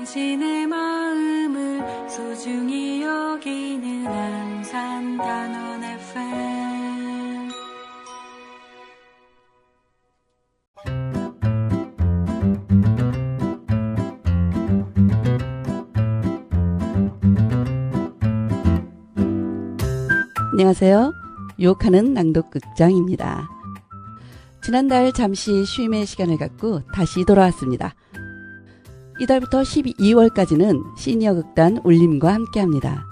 당신의 마음을 소중히 여기는 안산단원 FM. 안녕하세요. 유혹하는 낭독극장입니다. 지난달 잠시 쉼의 시간을 갖고 다시 돌아왔습니다. 이달부터 12월까지는 시니어 극단 울림과 함께합니다.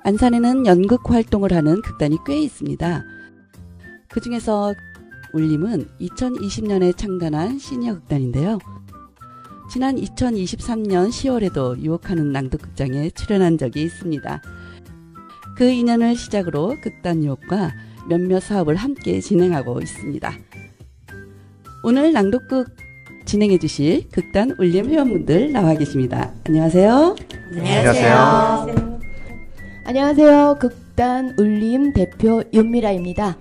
안산에는 연극 활동을 하는 극단이 꽤 있습니다. 그 중에서 울림은 2020년에 창단한 시니어 극단인데요. 지난 2023년 10월에도 유혹하는 낭독극장에 출연한 적이 있습니다. 그 인연을 시작으로 극단 유혹과 몇몇 사업을 함께 진행하고 있습니다. 오늘 낭독극 진행해 주실 극단 울림 회원분들 나와 계십니다. 안녕하세요. 안녕하세요. 안녕하세요. 극단 울림 대표 윤미라입니다.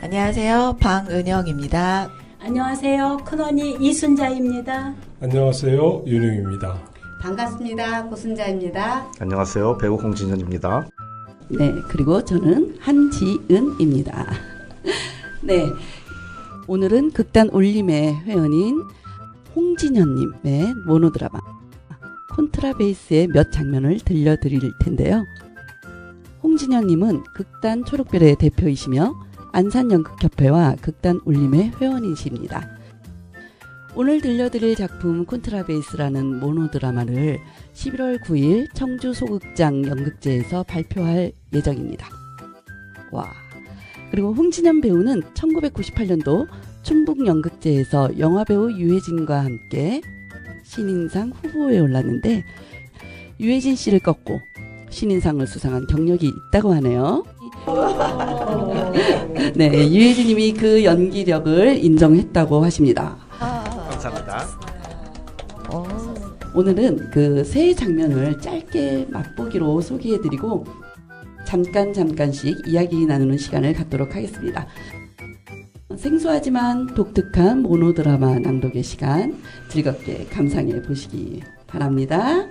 안녕하세요. 방은영입니다. 안녕하세요. 큰언니 이순자입니다. 안녕하세요. 윤웅입니다. 반갑습니다. 고순자입니다. 안녕하세요. 배우 홍진현입니다. 네, 그리고 저는 한지은입니다. 네, 오늘은 극단 울림의 회원인 홍진현님의 모노드라마 콘트라베이스의 몇 장면을 들려드릴 텐데요. 홍진현님은 극단 초록별의 대표이시며 안산연극협회와 극단 울림의 회원이십니다. 오늘 들려드릴 작품 콘트라베이스라는 모노드라마를 11월 9일 청주 소극장 연극제에서 발표할 예정입니다. 와! 그리고 홍진현 배우는 1998년도 충북연극제에서 영화배우 유해진과 함께 신인상 후보에 올랐는데 유해진 씨를 꺾고 신인상을 수상한 경력이 있다고 하네요. 네, 유해진 님이 그 연기력을 인정했다고 하십니다. 감사합니다. 오늘은 그 세 장면을 짧게 맛보기로 소개해드리고 잠깐씩 이야기 나누는 시간을 갖도록 하겠습니다. 생소하지만 독특한 모노드라마 낭독의 시간 즐겁게 감상해 보시기 바랍니다.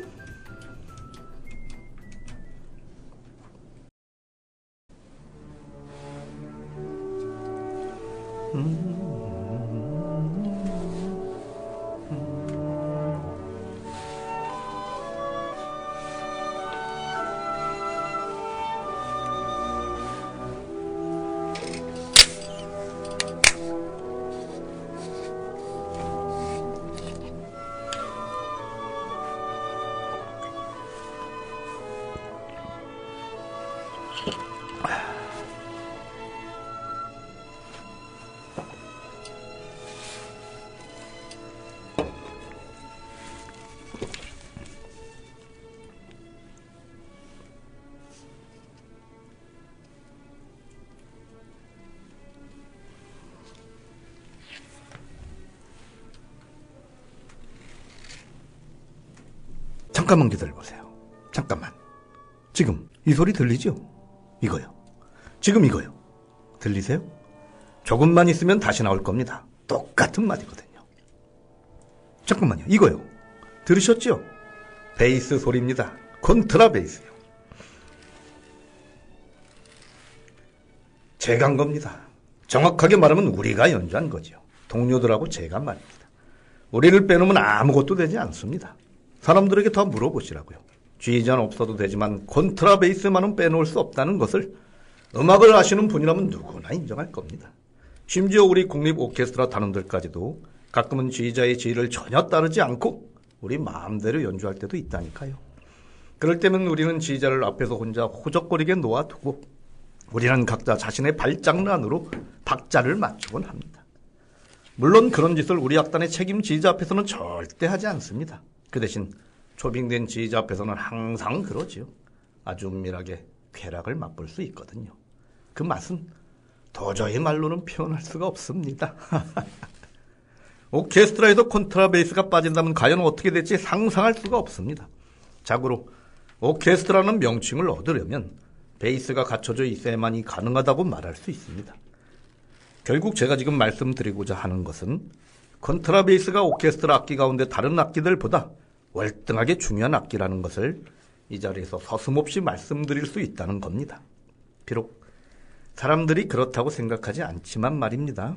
잠깐만 기다려보세요. 잠깐만. 지금 이 소리 들리죠? 이거요. 지금 이거요. 들리세요? 조금만 있으면 다시 나올 겁니다. 똑같은 말이거든요. 잠깐만요. 이거요. 들으셨죠? 베이스 소리입니다. 콘트라 베이스요. 제가 한 겁니다. 정확하게 말하면 우리가 연주한 거죠. 동료들하고 제가 말입니다. 우리를 빼놓으면 아무것도 되지 않습니다. 사람들에게 더 물어보시라고요. 지휘자는 없어도 되지만 콘트라베이스만은 빼놓을 수 없다는 것을 음악을 아시는 분이라면 누구나 인정할 겁니다. 심지어 우리 국립 오케스트라 단원들까지도 가끔은 지휘자의 지휘를 전혀 따르지 않고 우리 마음대로 연주할 때도 있다니까요. 그럴 때면 우리는 지휘자를 앞에서 혼자 호적거리게 놓아두고 우리는 각자 자신의 발장난으로 박자를 맞추곤 합니다. 물론 그런 짓을 우리 악단의 책임 지휘자 앞에서는 절대 하지 않습니다. 그 대신 초빙된 지휘자 앞에서는 항상 그러지요. 아주 은밀하게 쾌락을 맛볼 수 있거든요. 그 맛은 도저히 말로는 표현할 수가 없습니다. 오케스트라에도 콘트라베이스가 빠진다면 과연 어떻게 될지 상상할 수가 없습니다. 자고로 오케스트라는 명칭을 얻으려면 베이스가 갖춰져 있어야만이 가능하다고 말할 수 있습니다. 결국 제가 지금 말씀드리고자 하는 것은 컨트라베이스가 오케스트라 악기 가운데 다른 악기들보다 월등하게 중요한 악기라는 것을 이 자리에서 서슴없이 말씀드릴 수 있다는 겁니다. 비록 사람들이 그렇다고 생각하지 않지만 말입니다.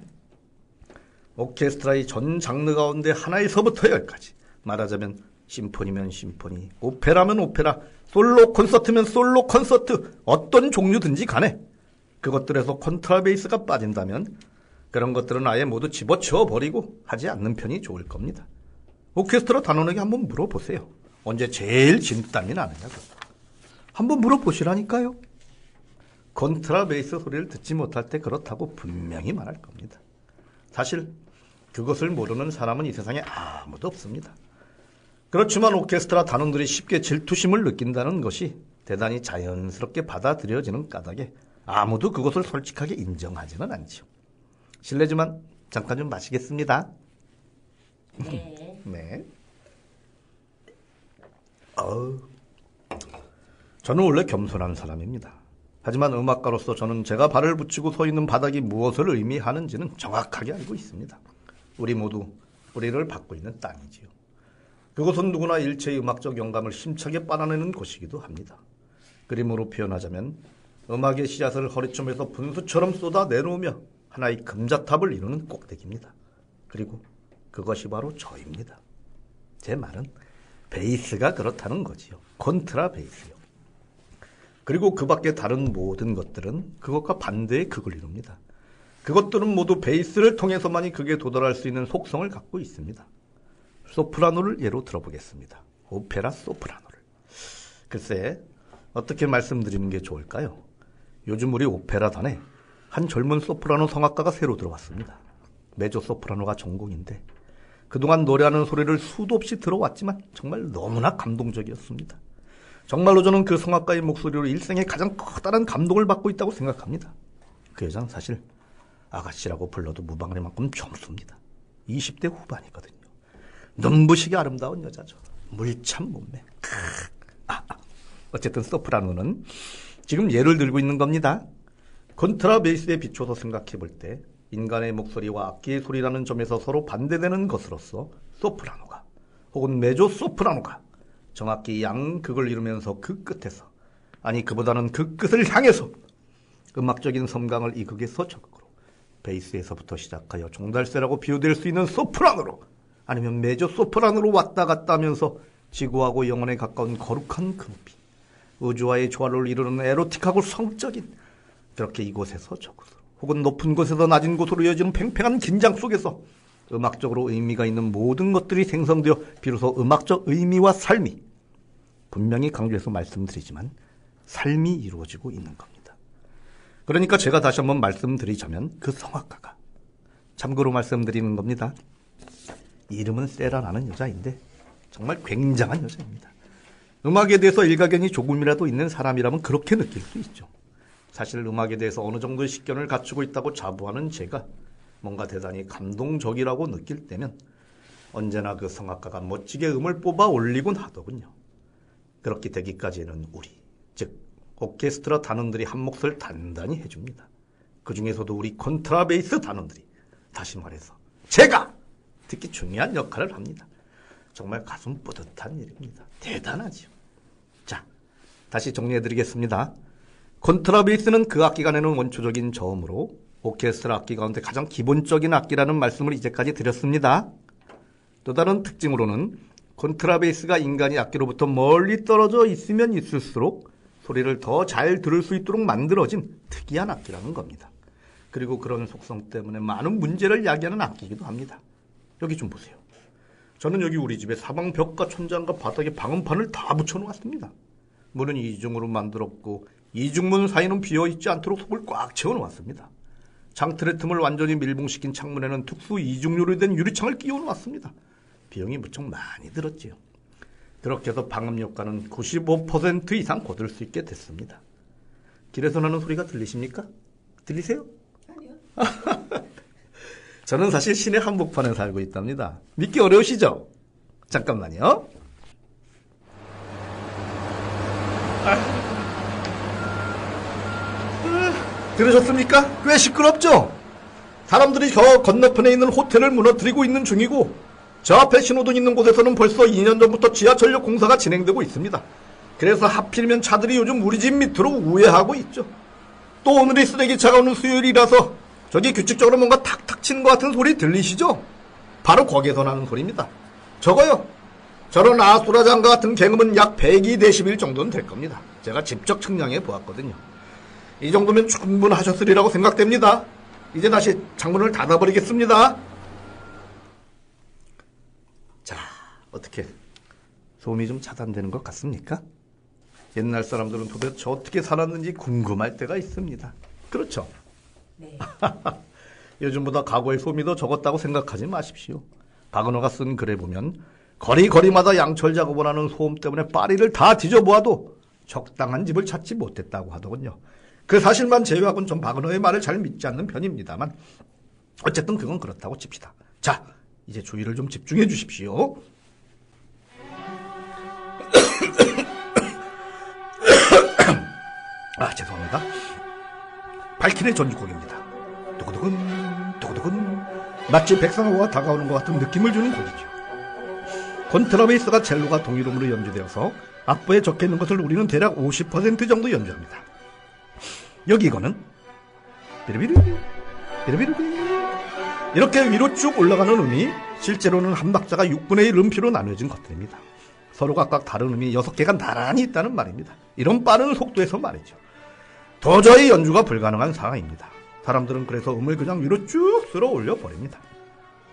오케스트라의 전 장르 가운데 하나에서부터 열까지, 말하자면 심포니면 심포니, 오페라면 오페라, 솔로 콘서트면 솔로 콘서트, 어떤 종류든지 간에 그것들에서 콘트라베이스가 빠진다면 그런 것들은 아예 모두 집어치워 버리고 하지 않는 편이 좋을 겁니다. 오케스트라 단원에게 한번 물어보세요. 언제 제일 진땀이 나느냐고. 한번 물어보시라니까요. 콘트라베이스 소리를 듣지 못할 때 그렇다고 분명히 말할 겁니다. 사실 그것을 모르는 사람은 이 세상에 아무도 없습니다. 그렇지만 오케스트라 단원들이 쉽게 질투심을 느낀다는 것이 대단히 자연스럽게 받아들여지는 까닭에 아무도 그것을 솔직하게 인정하지는 않지요. 실례지만 잠깐 좀 마시겠습니다. 네. 네. 저는 원래 겸손한 사람입니다. 하지만 음악가로서 저는 제가 발을 붙이고 서 있는 바닥이 무엇을 의미하는지는 정확하게 알고 있습니다. 우리 모두 뿌리를 받고 있는 땅이지요. 그곳은 누구나 일체의 음악적 영감을 힘차게 빨아내는 곳이기도 합니다. 그림으로 표현하자면 음악의 씨앗을 허리춤에서 분수처럼 쏟아 내놓으며 하나의 금자탑을 이루는 꼭대기입니다. 그리고 그것이 바로 저입니다. 제 말은 베이스가 그렇다는 거지요. 콘트라 베이스요. 그리고 그 밖에 다른 모든 것들은 그것과 반대의 극을 이룹니다. 그것들은 모두 베이스를 통해서만이 극에 도달할 수 있는 속성을 갖고 있습니다. 소프라노를 예로 들어보겠습니다. 오페라 소프라노를. 글쎄, 어떻게 말씀드리는 게 좋을까요? 요즘 우리 오페라단에 한 젊은 소프라노 성악가가 새로 들어왔습니다. 메조 소프라노가 전공인데 그동안 노래하는 소리를 수도 없이 들어왔지만 정말 너무나 감동적이었습니다. 정말로 저는 그 성악가의 목소리로 일생에 가장 커다란 감동을 받고 있다고 생각합니다. 그 여자는 사실 아가씨라고 불러도 무방할만큼 젊습니다. 20대 후반이거든요. 눈부시게 아름다운 여자죠. 물찬 몸매. 어쨌든 소프라노는 지금 예를 들고 있는 겁니다. 콘트라베이스에 비춰서 생각해 볼 때 인간의 목소리와 악기의 소리라는 점에서 서로 반대되는 것으로서 소프라노가 혹은 메조 소프라노가 정확히 양극을 이루면서 그 끝에서, 아니 그보다는 그 끝을 향해서 음악적인 섬광을 이 극에서 저 극으로, 베이스에서부터 시작하여 종달새라고 비유될 수 있는 소프라노로, 아니면 메조 소프라노로 왔다 갔다 하면서 지구하고 영혼에 가까운 거룩한 금빛, 우주와의 조화를 이루는 에로틱하고 성적인, 그렇게 이곳에서 저곳으로 혹은 높은 곳에서 낮은 곳으로 이어지는 팽팽한 긴장 속에서 음악적으로 의미가 있는 모든 것들이 생성되어 비로소 음악적 의미와 삶이, 분명히 강조해서 말씀드리지만 삶이 이루어지고 있는 겁니다. 그러니까 제가 다시 한번 말씀드리자면 그 성악가가, 참고로 말씀드리는 겁니다. 이름은 세라라는 여자인데 정말 굉장한 여자입니다. 음악에 대해서 일가견이 조금이라도 있는 사람이라면 그렇게 느낄 수 있죠. 사실 음악에 대해서 어느 정도의 식견을 갖추고 있다고 자부하는 제가 뭔가 대단히 감동적이라고 느낄 때면 언제나 그 성악가가 멋지게 음을 뽑아 올리곤 하더군요. 그렇게 되기까지는 우리, 즉 오케스트라 단원들이 한 몫을 단단히 해줍니다. 그 중에서도 우리 콘트라베이스 단원들이, 다시 말해서 제가 특히 중요한 역할을 합니다. 정말 가슴 뿌듯한 일입니다. 대단하지요. 자, 다시 정리해드리겠습니다. 콘트라베이스는 그 악기가 내는 원초적인 저음으로 오케스트라 악기 가운데 가장 기본적인 악기라는 말씀을 이제까지 드렸습니다. 또 다른 특징으로는 콘트라베이스가 인간이 악기로부터 멀리 떨어져 있으면 있을수록 소리를 더 잘 들을 수 있도록 만들어진 특이한 악기라는 겁니다. 그리고 그런 속성 때문에 많은 문제를 야기하는 악기이기도 합니다. 여기 좀 보세요. 저는 여기 우리 집에 사방 벽과 천장과 바닥에 방음판을 다 붙여놓았습니다. 문은 이중으로 만들었고 이중문 사이는 비어있지 않도록 속을 꽉 채워놓았습니다. 장틀의 틈을 완전히 밀봉시킨 창문에는 특수 이중유로 된 유리창을 끼워놓았습니다. 비용이 무척 많이 들었지요. 그렇게 해서 방음 효과는 95% 이상 거둘 수 있게 됐습니다. 길에서 나는 소리가 들리십니까? 들리세요? 아니요. 저는 사실 시내 한복판에 살고 있답니다. 믿기 어려우시죠? 잠깐만요. 들으셨습니까? 꽤 시끄럽죠? 사람들이 저 건너편에 있는 호텔을 무너뜨리고 있는 중이고 저 앞에 신호등 있는 곳에서는 벌써 2년 전부터 지하철역 공사가 진행되고 있습니다. 그래서 하필이면 차들이 요즘 우리 집 밑으로 우회하고 있죠. 또 오늘이 쓰레기차가 오는 수요일이라서 저기 규칙적으로 뭔가 탁탁 치는 것 같은 소리 들리시죠? 바로 거기에서 나는 소리입니다. 저거요. 저런 아수라장과 같은 굉음은 약 102데시벨 정도는 될 겁니다. 제가 직접 측량해 보았거든요. 이 정도면 충분하셨으리라고 생각됩니다. 이제 다시 창문을 닫아버리겠습니다. 자, 어떻게 소음이 좀 차단되는 것 같습니까? 옛날 사람들은 도대체 어떻게 살았는지 궁금할 때가 있습니다. 그렇죠? 네. 요즘보다 과거의 소음이 더 적었다고 생각하지 마십시오. 박은호가 쓴 글에 보면 거리마다 양철 작업을 하는 소음 때문에 파리를 다 뒤져보아도 적당한 집을 찾지 못했다고 하더군요. 그 사실만 제외하고는 좀 박은호의 말을 잘 믿지 않는 편입니다만 어쨌든 그건 그렇다고 칩시다. 자, 이제 주의를 좀 집중해 주십시오. 죄송합니다. 발키리의 전주곡입니다. 두구두근 두구두근 마치 백상호가 다가오는 것 같은 느낌을 주는 곡이죠. 콘트라베이스가 첼로가 동일음으로 연주되어서 악보에 적혀있는 것을 우리는 대략 50% 정도 연주합니다. 여기 이거는 비르비르 비르비르 이렇게 위로 쭉 올라가는 음이 실제로는 한 박자가 6분의 1 음표로 나눠진 것들입니다. 서로 각각 다른 음이 6개가 나란히 있다는 말입니다. 이런 빠른 속도에서 말이죠. 도저히 연주가 불가능한 상황입니다. 사람들은 그래서 음을 그냥 위로 쭉 쓸어 올려 버립니다.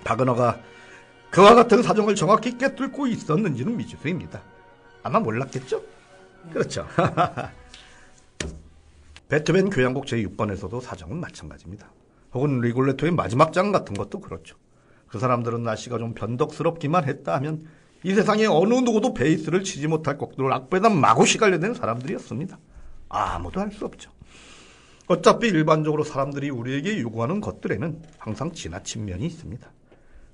박은호가 그와 같은 사정을 정확히 꿰뚫고 있었는지는 미지수입니다. 아마 몰랐겠죠? 그렇죠. 베토벤 교향곡 제6번에서도 사정은 마찬가지입니다. 혹은 리골레토의 마지막 장 같은 것도 그렇죠. 그 사람들은 날씨가 좀 변덕스럽기만 했다 하면 이 세상에 어느 누구도 베이스를 치지 못할 곡들을 악보에다 마구 시갈려낸 사람들이었습니다. 아무도 할 수 없죠. 어차피 일반적으로 사람들이 우리에게 요구하는 것들에는 항상 지나친 면이 있습니다.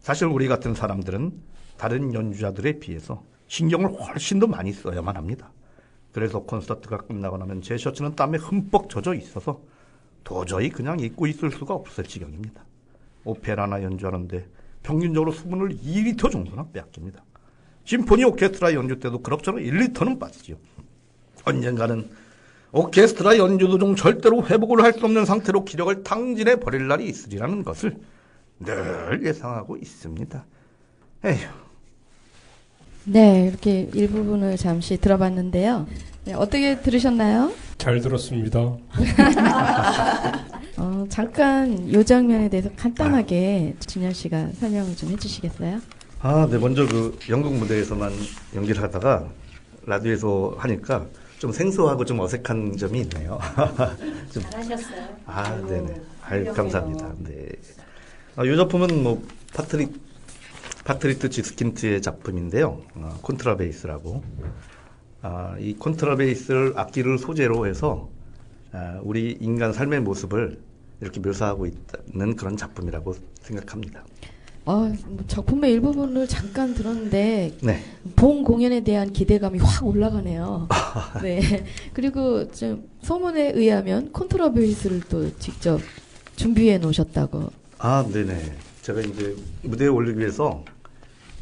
사실 우리 같은 사람들은 다른 연주자들에 비해서 신경을 훨씬 더 많이 써야만 합니다. 그래서 콘서트가 끝나고 나면 제 셔츠는 땀에 흠뻑 젖어 있어서 도저히 그냥 입고 있을 수가 없을 지경입니다. 오페라나 연주하는데 평균적으로 수분을 2리터 정도나 빼앗깁니다. 심포니 오케스트라 연주 때도 그럭저럭 1리터는 빠지죠. 언젠가는 오케스트라 연주도 좀 절대로 회복을 할 수 없는 상태로 기력을 탕진해 버릴 날이 있으리라는 것을 늘 예상하고 있습니다. 에휴. 네, 이렇게 일부분을 잠시 들어봤는데요. 네, 어떻게 들으셨나요? 잘 들었습니다. 잠깐 이 장면에 대해서 간단하게 진현 씨가 설명을 좀 해주시겠어요? 네, 먼저 그 연극 무대에서만 연기를 하다가 라디오에서 하니까 좀 생소하고 좀 어색한 점이 있네요. 좀 잘하셨어요. 네네. 감사합니다. 네. 이 작품은 뭐 파트리트 지스킨트의 작품인데요. 콘트라베이스라고. 이 콘트라베이스를 악기를 소재로 해서 우리 인간 삶의 모습을 이렇게 묘사하고 있는 그런 작품이라고 생각합니다. 작품의 일부분을 잠깐 들었는데 네. 본 공연에 대한 기대감이 확 올라가네요. 네. 그리고 좀 소문에 의하면 콘트라베이스를 또 직접 준비해 놓으셨다고. 네네. 제가 이제 무대에 올리기 위해서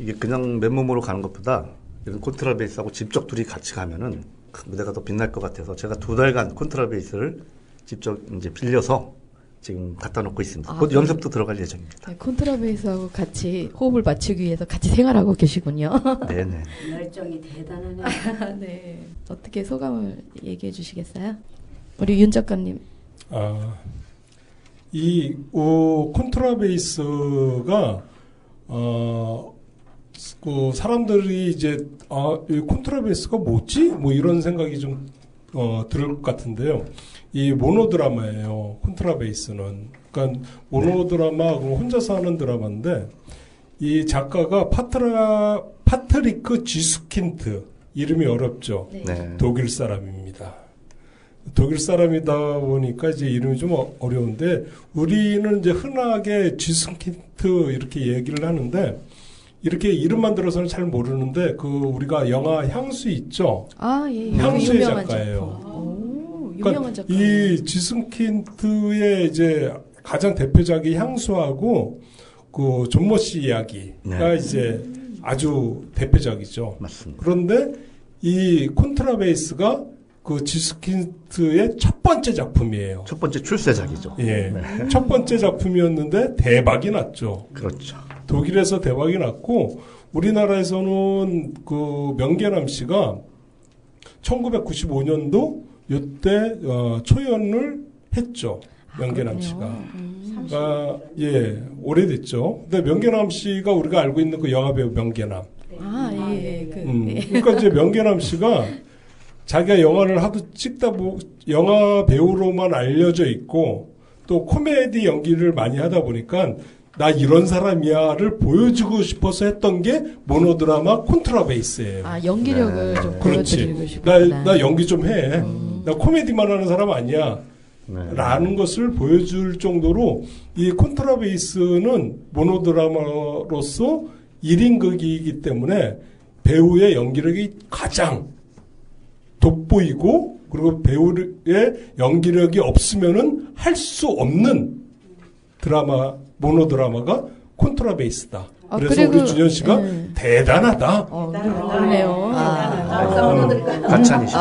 이게 그냥 맨몸으로 가는 것보다 이런 콘트라베이스하고 직접 둘이 같이 가면은 무대가 더 빛날 것 같아서 제가 2달간 콘트라베이스를 직접 이제 빌려서 지금 갖다 놓고 있습니다. 곧 연습도 들어갈 예정입니다. 네, 콘트라베이스하고 같이 호흡을 맞추기 위해서 같이 생활하고 계시군요. 네네. 열정이 대단하네요. 네. 어떻게 소감을 얘기해 주시겠어요? 우리 윤 작가님. 이 콘트라베이스가 그 사람들이 이제 이 콘트라베이스가 뭐지? 뭐 이런 생각이 좀 들을 것 같은데요. 이 모노드라마예요. 콘트라베이스는. 그러니까 모노드라마 혼자서 하는 드라마인데 이 작가가 파트리크 지스킨트 이름이 어렵죠. 네. 독일 사람입니다. 독일 사람이다 보니까 이제 이름이 좀 어려운데 우리는 이제 흔하게 지스킨트 이렇게 얘기를 하는데 이렇게 이름만 들어서는 잘 모르는데 우리가 영화 향수 있죠? 예. 향수의 유명한 작가예요. 유명한 작가. 이 지스킨트의 이제 가장 대표작이 향수하고 그 존모 씨 이야기가 네. 이제 아주 대표적이죠. 맞습니다. 그런데 이 콘트라베이스가 그 지스킨트의 첫 번째 작품이에요. 첫 번째 출세작이죠. 예. 네. 첫 번째 작품이었는데 대박이 났죠. 그렇죠. 독일에서 대박이 났고 우리나라에서는 그 명계남 씨가 1995년도 이때 초연을 했죠. 명계남 씨가. 예, 오래됐죠. 근데 명계남 씨가 우리가 알고 있는 그 영화배우 명계남. 예. 그러니까 이제 명계남 씨가 자기가 영화를 하도 영화 배우로만 알려져 있고 또 코미디 연기를 많이 하다 보니까 나 이런 사람이야를 보여주고 싶어서 했던 게 모노드라마 콘트라베이스예요. 연기력을 좀 그렇지. 보여드리고 싶구나. 나 연기 좀 해. 나 코미디만 하는 사람 아니야. 네. 라는 것을 보여줄 정도로 이 콘트라베이스는 모노드라마로서 1인극이기 때문에 배우의 연기력이 가장 돋보이고 그리고 배우의 연기력이 없으면은 할 수 없는 모노드라마가 콘트라베이스다. 그래서 그리고, 우리 준현 씨가 대단하다. 그러네요. 가찬이시죠.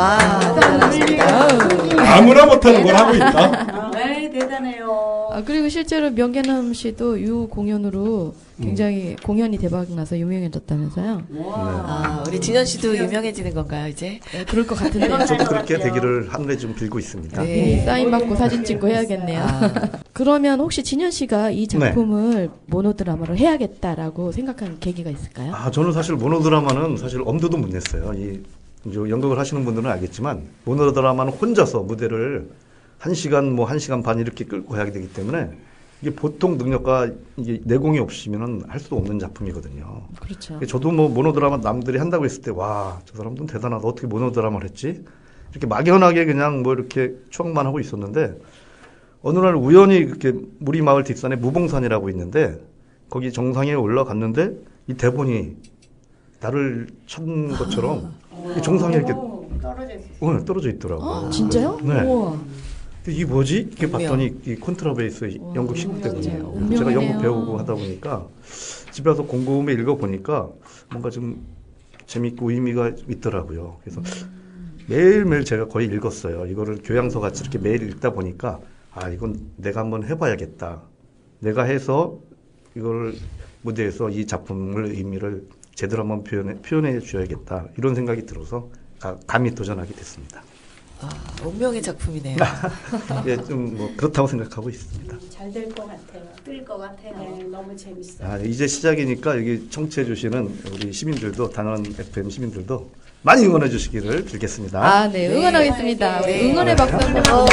아무나 못하는 걸 하고 있다. 네, 대단해요. 그리고 실제로 명계남 씨도 유 공연으로 굉장히 공연이 대박 나서 유명해졌다면서요? 우리 진현 씨도 유명해지는 건가요, 이제? 네, 그럴 것 같은데요. 저도 그렇게 되기를 하늘에 좀 빌고 있습니다. 네. 사인 받고 사진 찍고 해야겠네요. 그러면 혹시 진현 씨가 이 작품을 모노드라마로 해야겠다라고 생각한 계기가 있을까요? 저는 사실 모노드라마는 사실 엄두도 못 냈어요. 이제 연극을 하시는 분들은 알겠지만 모노드라마는 혼자서 무대를 1시간, 1시간 반 이렇게 끌고 가야 되기 때문에 이게 보통 능력과 이게 내공이 없으면은 할 수 없는 작품이거든요. 그렇죠. 저도 모노드라마 남들이 한다고 했을 때, 와, 저 사람들은 대단하다. 어떻게 모노드라마를 했지? 이렇게 막연하게 그냥 이렇게 추억만 하고 있었는데, 어느 날 우연히 이렇게 우리 마을 뒷산에 무봉산이라고 있는데, 거기 정상에 올라갔는데, 이 대본이 나를 찾는 것처럼, 이 정상에 이렇게 떨어져 있더라고요. 진짜요? 네. 우와. 이게 뭐지? 이렇게 봤더니 이 콘트라베이스 연극 시국 때문이에요. 운명이네요. 제가 연극 배우고 하다 보니까 집에 와서 곰곰이 읽어보니까 뭔가 좀 재밌고 의미가 있더라고요. 그래서 매일매일 제가 거의 읽었어요. 이거를 교양서 같이 이렇게 매일 읽다 보니까 이건 내가 한번 해봐야겠다. 내가 해서 이걸 무대에서 이 작품을 의미를 제대로 한번 표현해 줘야겠다. 이런 생각이 들어서 감히 도전하게 됐습니다. 운명의 작품이네요. 예, 좀 그렇다고 생각하고 있습니다. 잘 될 것 같아요. 뜰 것 같아요. 네, 너무 재밌어요. 이제 시작이니까 여기 청취해 주시는 우리 시민들도 단원 FM 시민들도 많이 응원해 주시기를 빌겠습니다. 네, 응원하겠습니다. 네. 응원의 박수 한번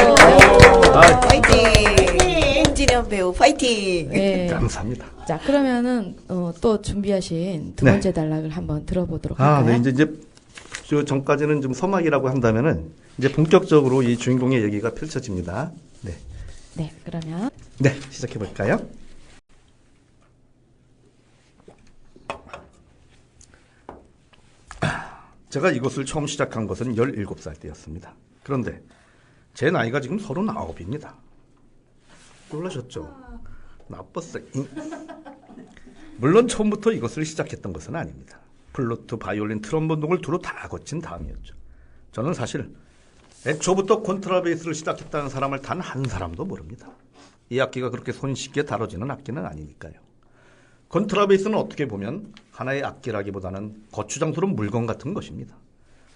파이팅! 홍진현 배우 파이팅! 네. 감사합니다. 자, 그러면은 또 준비하신 두 번째 단락을 한번 들어보도록 할까요? 네, 이제 저 전까지는 좀 서막이라고 한다면은 이제 본격적으로 이 주인공의 얘기가 펼쳐집니다. 네. 네, 그러면 네, 시작해 볼까요? 제가 이것을 처음 시작한 것은 17살 때였습니다. 그런데 제 나이가 지금 39입니다. 놀라셨죠? 나빴어요. 물론 처음부터 이것을 시작했던 것은 아닙니다. 플루트, 바이올린, 트럼본 등을 두루 다 거친 다음이었죠. 저는 사실 애초부터 콘트라베이스를 시작했다는 사람을 단 한 사람도 모릅니다. 이 악기가 그렇게 손쉽게 다뤄지는 악기는 아니니까요. 콘트라베이스는 어떻게 보면 하나의 악기라기보다는 거추장스러운 물건 같은 것입니다.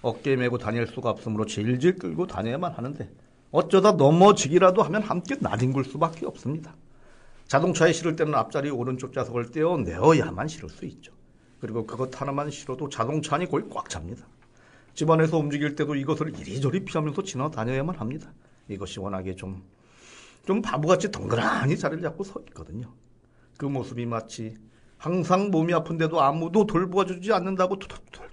어깨에 메고 다닐 수가 없으므로 질질 끌고 다녀야만 하는데 어쩌다 넘어지기라도 하면 함께 나뒹굴 수밖에 없습니다. 자동차에 실을 때는 앞자리 오른쪽 좌석을 떼어내어야만 실을 수 있죠. 그리고 그것 하나만 실어도 자동차 안이 거의 꽉 찹니다. 집안에서 움직일 때도 이것을 이리저리 피하면서 지나다녀야만 합니다. 이것이 워낙에 좀 바보같이 덩그러니 자리를 잡고 서 있거든요. 그 모습이 마치 항상 몸이 아픈데도 아무도 돌보아주지 않는다고 투덜투덜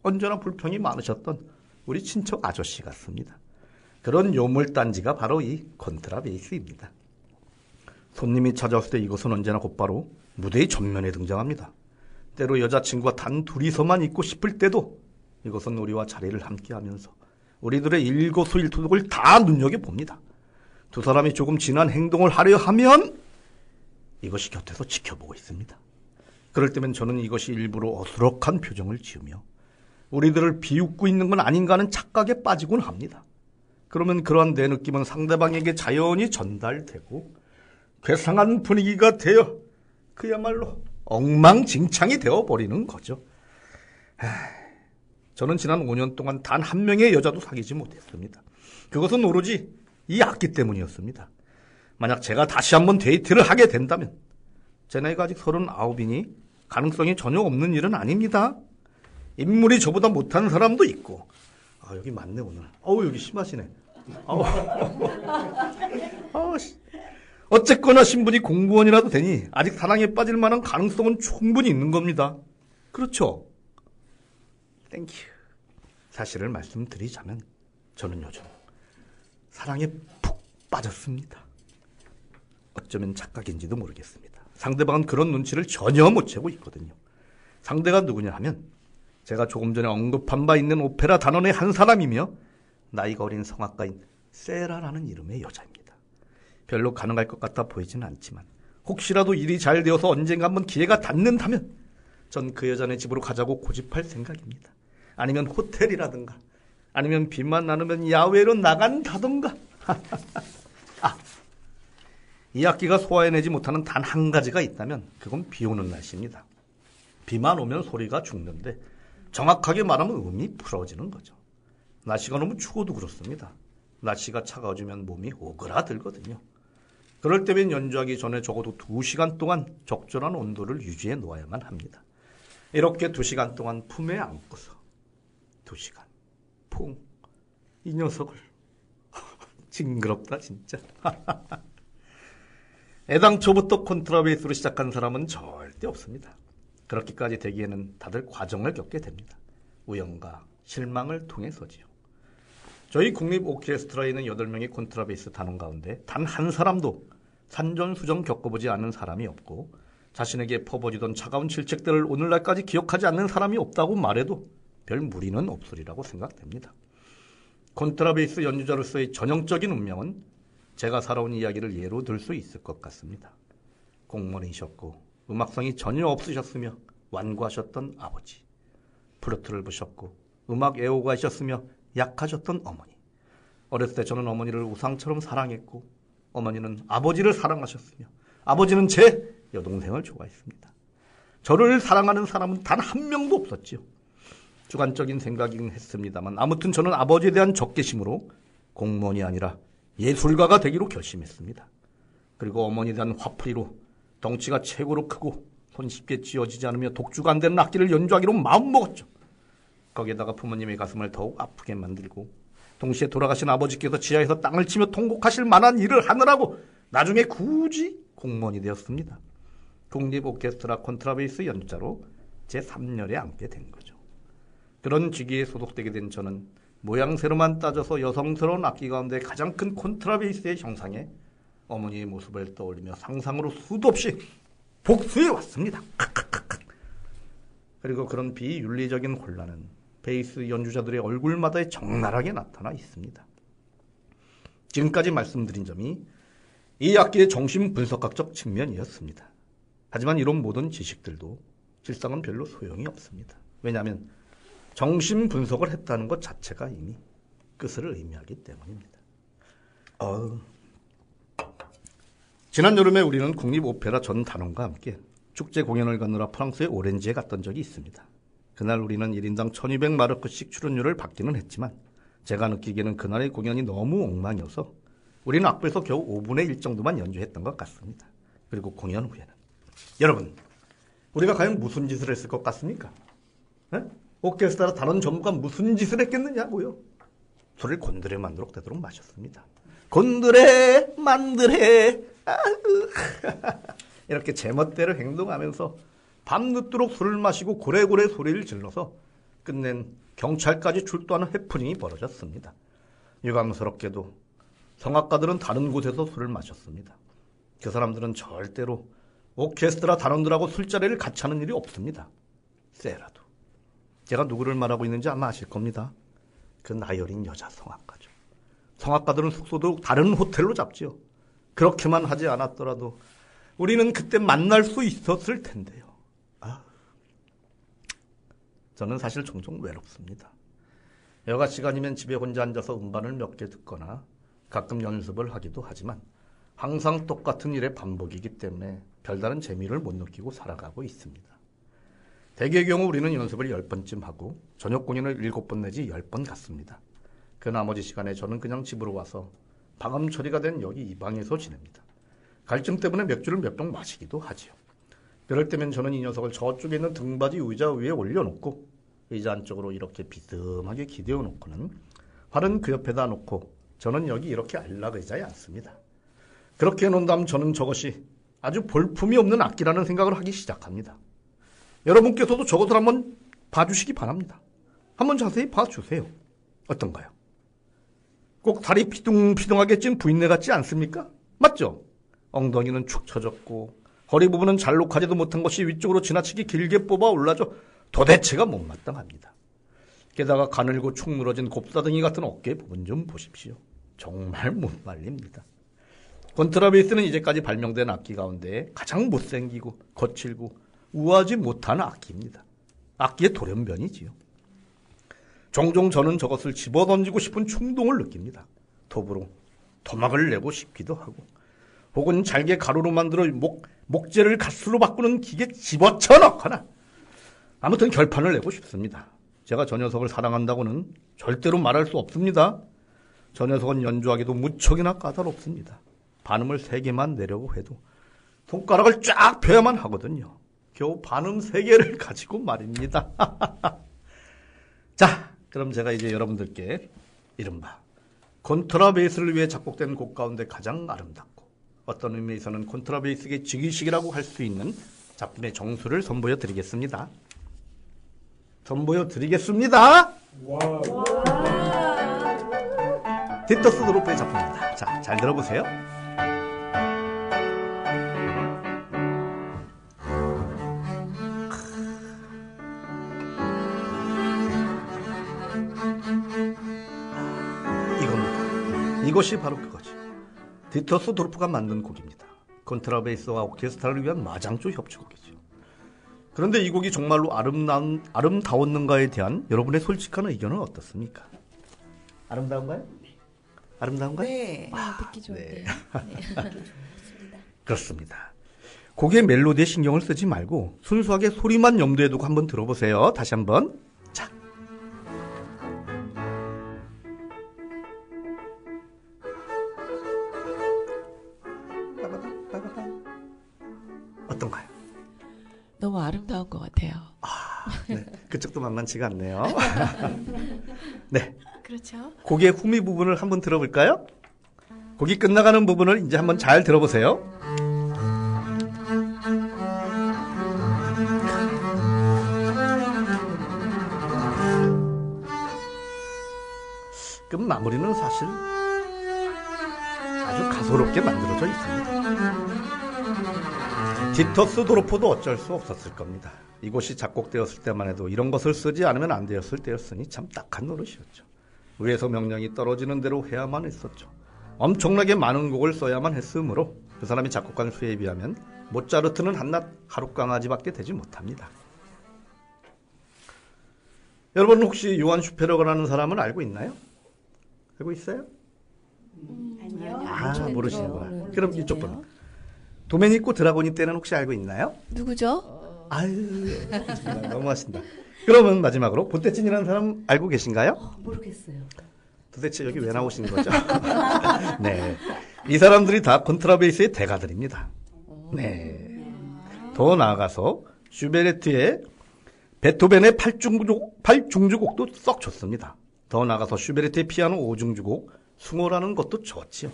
언제나 불평이 많으셨던 우리 친척 아저씨 같습니다. 그런 요물단지가 바로 이 콘트라베이스입니다. 손님이 찾아왔을 때 이것은 언제나 곧바로 무대의 전면에 등장합니다. 때로 여자친구가 단 둘이서만 있고 싶을 때도 이것은 우리와 자리를 함께하면서 우리들의 일거수일투족을 다 눈여겨봅니다. 두 사람이 조금 진한 행동을 하려 하면 이것이 곁에서 지켜보고 있습니다. 그럴 때면 저는 이것이 일부러 어수룩한 표정을 지으며 우리들을 비웃고 있는 건 아닌가 하는 착각에 빠지곤 합니다. 그러면 그러한 내 느낌은 상대방에게 자연히 전달되고 괴상한 분위기가 되어 그야말로 엉망진창이 되어버리는 거죠. 저는 지난 5년 동안 단 한 명의 여자도 사귀지 못했습니다. 그것은 오로지 이 악기 때문이었습니다. 만약 제가 다시 한번 데이트를 하게 된다면 제 나이가 아직 39이니 가능성이 전혀 없는 일은 아닙니다. 인물이 저보다 못한 사람도 있고 여기 맞네 오늘. 여기 심하시네. 어쨌거나 신분이 공무원이라도 되니 아직 사랑에 빠질 만한 가능성은 충분히 있는 겁니다. 그렇죠? 땡큐. 사실을 말씀드리자면 저는 요즘 사랑에 푹 빠졌습니다. 어쩌면 착각인지도 모르겠습니다. 상대방은 그런 눈치를 전혀 못 채고 있거든요. 상대가 누구냐 하면 제가 조금 전에 언급한 바 있는 오페라 단원의 한 사람이며 나이가 어린 성악가인 세라라는 이름의 여자입니다. 별로 가능할 것 같아 보이지는 않지만 혹시라도 일이 잘 되어서 언젠가 한번 기회가 닿는다면 전 그 여자네 집으로 가자고 고집할 생각입니다. 아니면 호텔이라든가 아니면 비만 나누면 야외로 나간다던가. 이 악기가 소화해내지 못하는 단 한 가지가 있다면 그건 비 오는 날씨입니다. 비만 오면 소리가 죽는데 정확하게 말하면 음이 풀어지는 거죠. 날씨가 너무 추워도 그렇습니다. 날씨가 차가워지면 몸이 오그라들거든요. 그럴 때면 연주하기 전에 적어도 2시간 동안 적절한 온도를 유지해 놓아야만 합니다. 이렇게 2시간 동안 품에 안고서 2시간 퐁 이 녀석을 징그럽다 진짜. 애당초부터 콘트라베이스로 시작한 사람은 절대 없습니다. 그렇게까지 되기에는 다들 과정을 겪게 됩니다. 우연과 실망을 통해서지요. 저희 국립 오케스트라에 있는 8명의 콘트라베이스 단원 가운데 단 한 사람도 산전수전 겪어보지 않은 사람이 없고 자신에게 퍼부어지던 차가운 질책들을 오늘날까지 기억하지 않는 사람이 없다고 말해도 별 무리는 없으리라고 생각됩니다. 콘트라베이스 연주자로서의 전형적인 운명은 제가 살아온 이야기를 예로 들 수 있을 것 같습니다. 공무원이셨고 음악성이 전혀 없으셨으며 완고하셨던 아버지, 플루트를 부셨고 음악 애호가이셨으며 약하셨던 어머니. 어렸을 때 저는 어머니를 우상처럼 사랑했고 어머니는 아버지를 사랑하셨으며 아버지는 제 여동생을 좋아했습니다. 저를 사랑하는 사람은 단 한 명도 없었지요. 주관적인 생각이긴 했습니다만 아무튼 저는 아버지에 대한 적개심으로 공무원이 아니라 예술가가 되기로 결심했습니다. 그리고 어머니에 대한 화풀이로 덩치가 최고로 크고 손쉽게 쥐어지지 않으며 독주가 안 되는 악기를 연주하기로 마음먹었죠. 거기에다가 부모님의 가슴을 더욱 아프게 만들고 동시에 돌아가신 아버지께서 지하에서 땅을 치며 통곡하실 만한 일을 하느라고 나중에 굳이 공무원이 되었습니다. 국립 오케스트라 콘트라베이스 연주자로 제3열에 앉게 된 거죠. 그런 직위에 소속되게 된 저는 모양새로만 따져서 여성스러운 악기 가운데 가장 큰 콘트라베이스의 형상에 어머니의 모습을 떠올리며 상상으로 수도 없이 복수해 왔습니다. 그리고 그런 비윤리적인 혼란은 베이스 연주자들의 얼굴마다 적나라하게 나타나 있습니다. 지금까지 말씀드린 점이 이 악기의 정신 분석학적 측면이었습니다. 하지만 이런 모든 지식들도 실상은 별로 소용이 없습니다. 왜냐하면 정신 분석을 했다는 것 자체가 이미 끝을 의미하기 때문입니다. 지난 여름에 우리는 국립오페라 전 단원과 함께 축제 공연을 가느라 프랑스의 오렌지에 갔던 적이 있습니다. 그날 우리는 1인당 1200마르크씩 출연료를 받기는 했지만 제가 느끼기에는 그날의 공연이 너무 엉망이어서 우리는 악보에서 겨우 5분의 1 정도만 연주했던 것 같습니다. 그리고 공연 후에는 여러분, 우리가 과연 무슨 짓을 했을 것 같습니까? 에? 오케스트라 단원 전부가 무슨 짓을 했겠느냐고요. 술을 곤드레 만들어 되도록 마셨습니다. 곤드레 만드레 이렇게 제멋대로 행동하면서 밤늦도록 술을 마시고 고래고래 소리를 질러서 끝낸 경찰까지 출동하는 해프닝이 벌어졌습니다. 유감스럽게도 성악가들은 다른 곳에서 술을 마셨습니다. 그 사람들은 절대로 오케스트라 단원들하고 술자리를 같이 하는 일이 없습니다. 세라도. 제가 누구를 말하고 있는지 아마 아실 겁니다. 그 나이 어린 여자 성악가죠. 성악가들은 숙소도 다른 호텔로 잡지요. 그렇게만 하지 않았더라도 우리는 그때 만날 수 있었을 텐데요. 저는 사실 종종 외롭습니다. 여가 시간이면 집에 혼자 앉아서 음반을 몇 개 듣거나 가끔 연습을 하기도 하지만 항상 똑같은 일의 반복이기 때문에 별다른 재미를 못 느끼고 살아가고 있습니다. 대개의 경우 우리는 연습을 10번쯤 하고 저녁 공연을 7번 내지 10번 갔습니다. 그 나머지 시간에 저는 그냥 집으로 와서 방음 처리가 된 여기 이 방에서 지냅니다. 갈증 때문에 맥주를 몇 병 마시기도 하지요. 그럴 때면 저는 이 녀석을 저쪽에 있는 등받이 의자 위에 올려놓고 의자 안쪽으로 이렇게 비스듬하게 기대어 놓고는 활은 그 옆에다 놓고 저는 여기 이렇게 안락의자에 앉습니다. 그렇게 해놓은 다음 저는 저것이 아주 볼품이 없는 악기라는 생각을 하기 시작합니다. 여러분께서도 저것을 한번 봐주시기 바랍니다. 한번 자세히 봐주세요. 어떤가요? 꼭 다리 피둥피둥하게 찐 부인네 같지 않습니까? 맞죠? 엉덩이는 축 처졌고 허리 부분은 잘록하지도 못한 것이 위쪽으로 지나치게 길게 뽑아 올라져 도대체가 못마땅합니다. 게다가 가늘고 축 늘어진 곱사등이 같은 어깨 부분 좀 보십시오. 정말 못 말립니다. kontra베이스는 이제까지 발명된 악기 가운데 가장 못생기고 거칠고 우아하지 못한 악기입니다. 악기의 돌연변이지요. 종종 저는 저것을 집어던지고 싶은 충동을 느낍니다. 톱으로 토막을 내고 싶기도 하고 혹은 잘게 가루로 만들어 목재를 가스로 바꾸는 기계에 집어쳐 넣거나 아무튼 결판을 내고 싶습니다. 제가 저 녀석을 사랑한다고는 절대로 말할 수 없습니다. 저 녀석은 연주하기도 무척이나 까다롭습니다. 반음을 3개만 내려고 해도 손가락을 쫙 펴야만 하거든요. 겨우 반음 3개를 가지고 말입니다. 자, 그럼 제가 이제 여러분들께 이른바 콘트라베이스를 위해 작곡된 곡 가운데 가장 아름답고 어떤 의미에서는 콘트라베이스의 즉위식이라고 할 수 있는 작품의 정수를 선보여 드리겠습니다. 디터스 도르프의 작품입니다. 자, 잘 들어보세요. 이겁니다. 이것이 바로 그거지. 디터스 도르프가 만든 곡입니다. 콘트라베이스와 오케스트라를 위한 마장조 협주곡이죠. 그런데 이 곡이 정말로 아름다웠는가에 대한 여러분의 솔직한 의견은 어떻습니까? 아름다운가요? 아름다운가요? 네. 듣기 좋은데요. 네. 그렇습니다. 곡의 멜로디에 신경을 쓰지 말고 순수하게 소리만 염두에 두고 한번 들어보세요. 다시 한번. 자. 어떤가요? 너무 아름다운 것 같아요. 네. 그쪽도 만만치가 않네요. 네. 그렇죠. 곡의 후미 부분을 한번 들어볼까요? 곡이 끝나가는 부분을 이제 한번 잘 들어보세요. 그 마무리는 사실 아주 가소롭게 만들어져 있습니다. 디터스 도르프도 어쩔 수 없었을 겁니다. 이곳이 작곡되었을 때만 해도 이런 것을 쓰지 않으면 안 되었을 때였으니 참 딱한 노릇이었죠. 위에서 명령이 떨어지는 대로 해야만 했었죠. 엄청나게 많은 곡을 써야만 했으므로 그 사람이 작곡한 수에 비하면 모차르트는 한낱 하룻강아지밖에 되지 못합니다. 여러분 혹시 요한 슈페르가라는 사람을 알고 있나요? 알고 있어요? 아니요. 모르시는구나. 그럼 이쪽 분. 도메니코 드라고니 때는 혹시 알고 있나요? 누구죠? 아유, 너무 하신다. 그러면 마지막으로 보떼친이라는 사람 알고 계신가요? 모르겠어요. 도대체 여기 왜 나오신 거죠? 네, 이 사람들이 다 콘트라베이스의 대가들입니다. 네, 더 나아가서 슈베르트의 베토벤의 8중주곡도 썩 좋습니다. 더 나아가서 슈베르트의 피아노 5중주곡 숭어라는 것도 좋지요.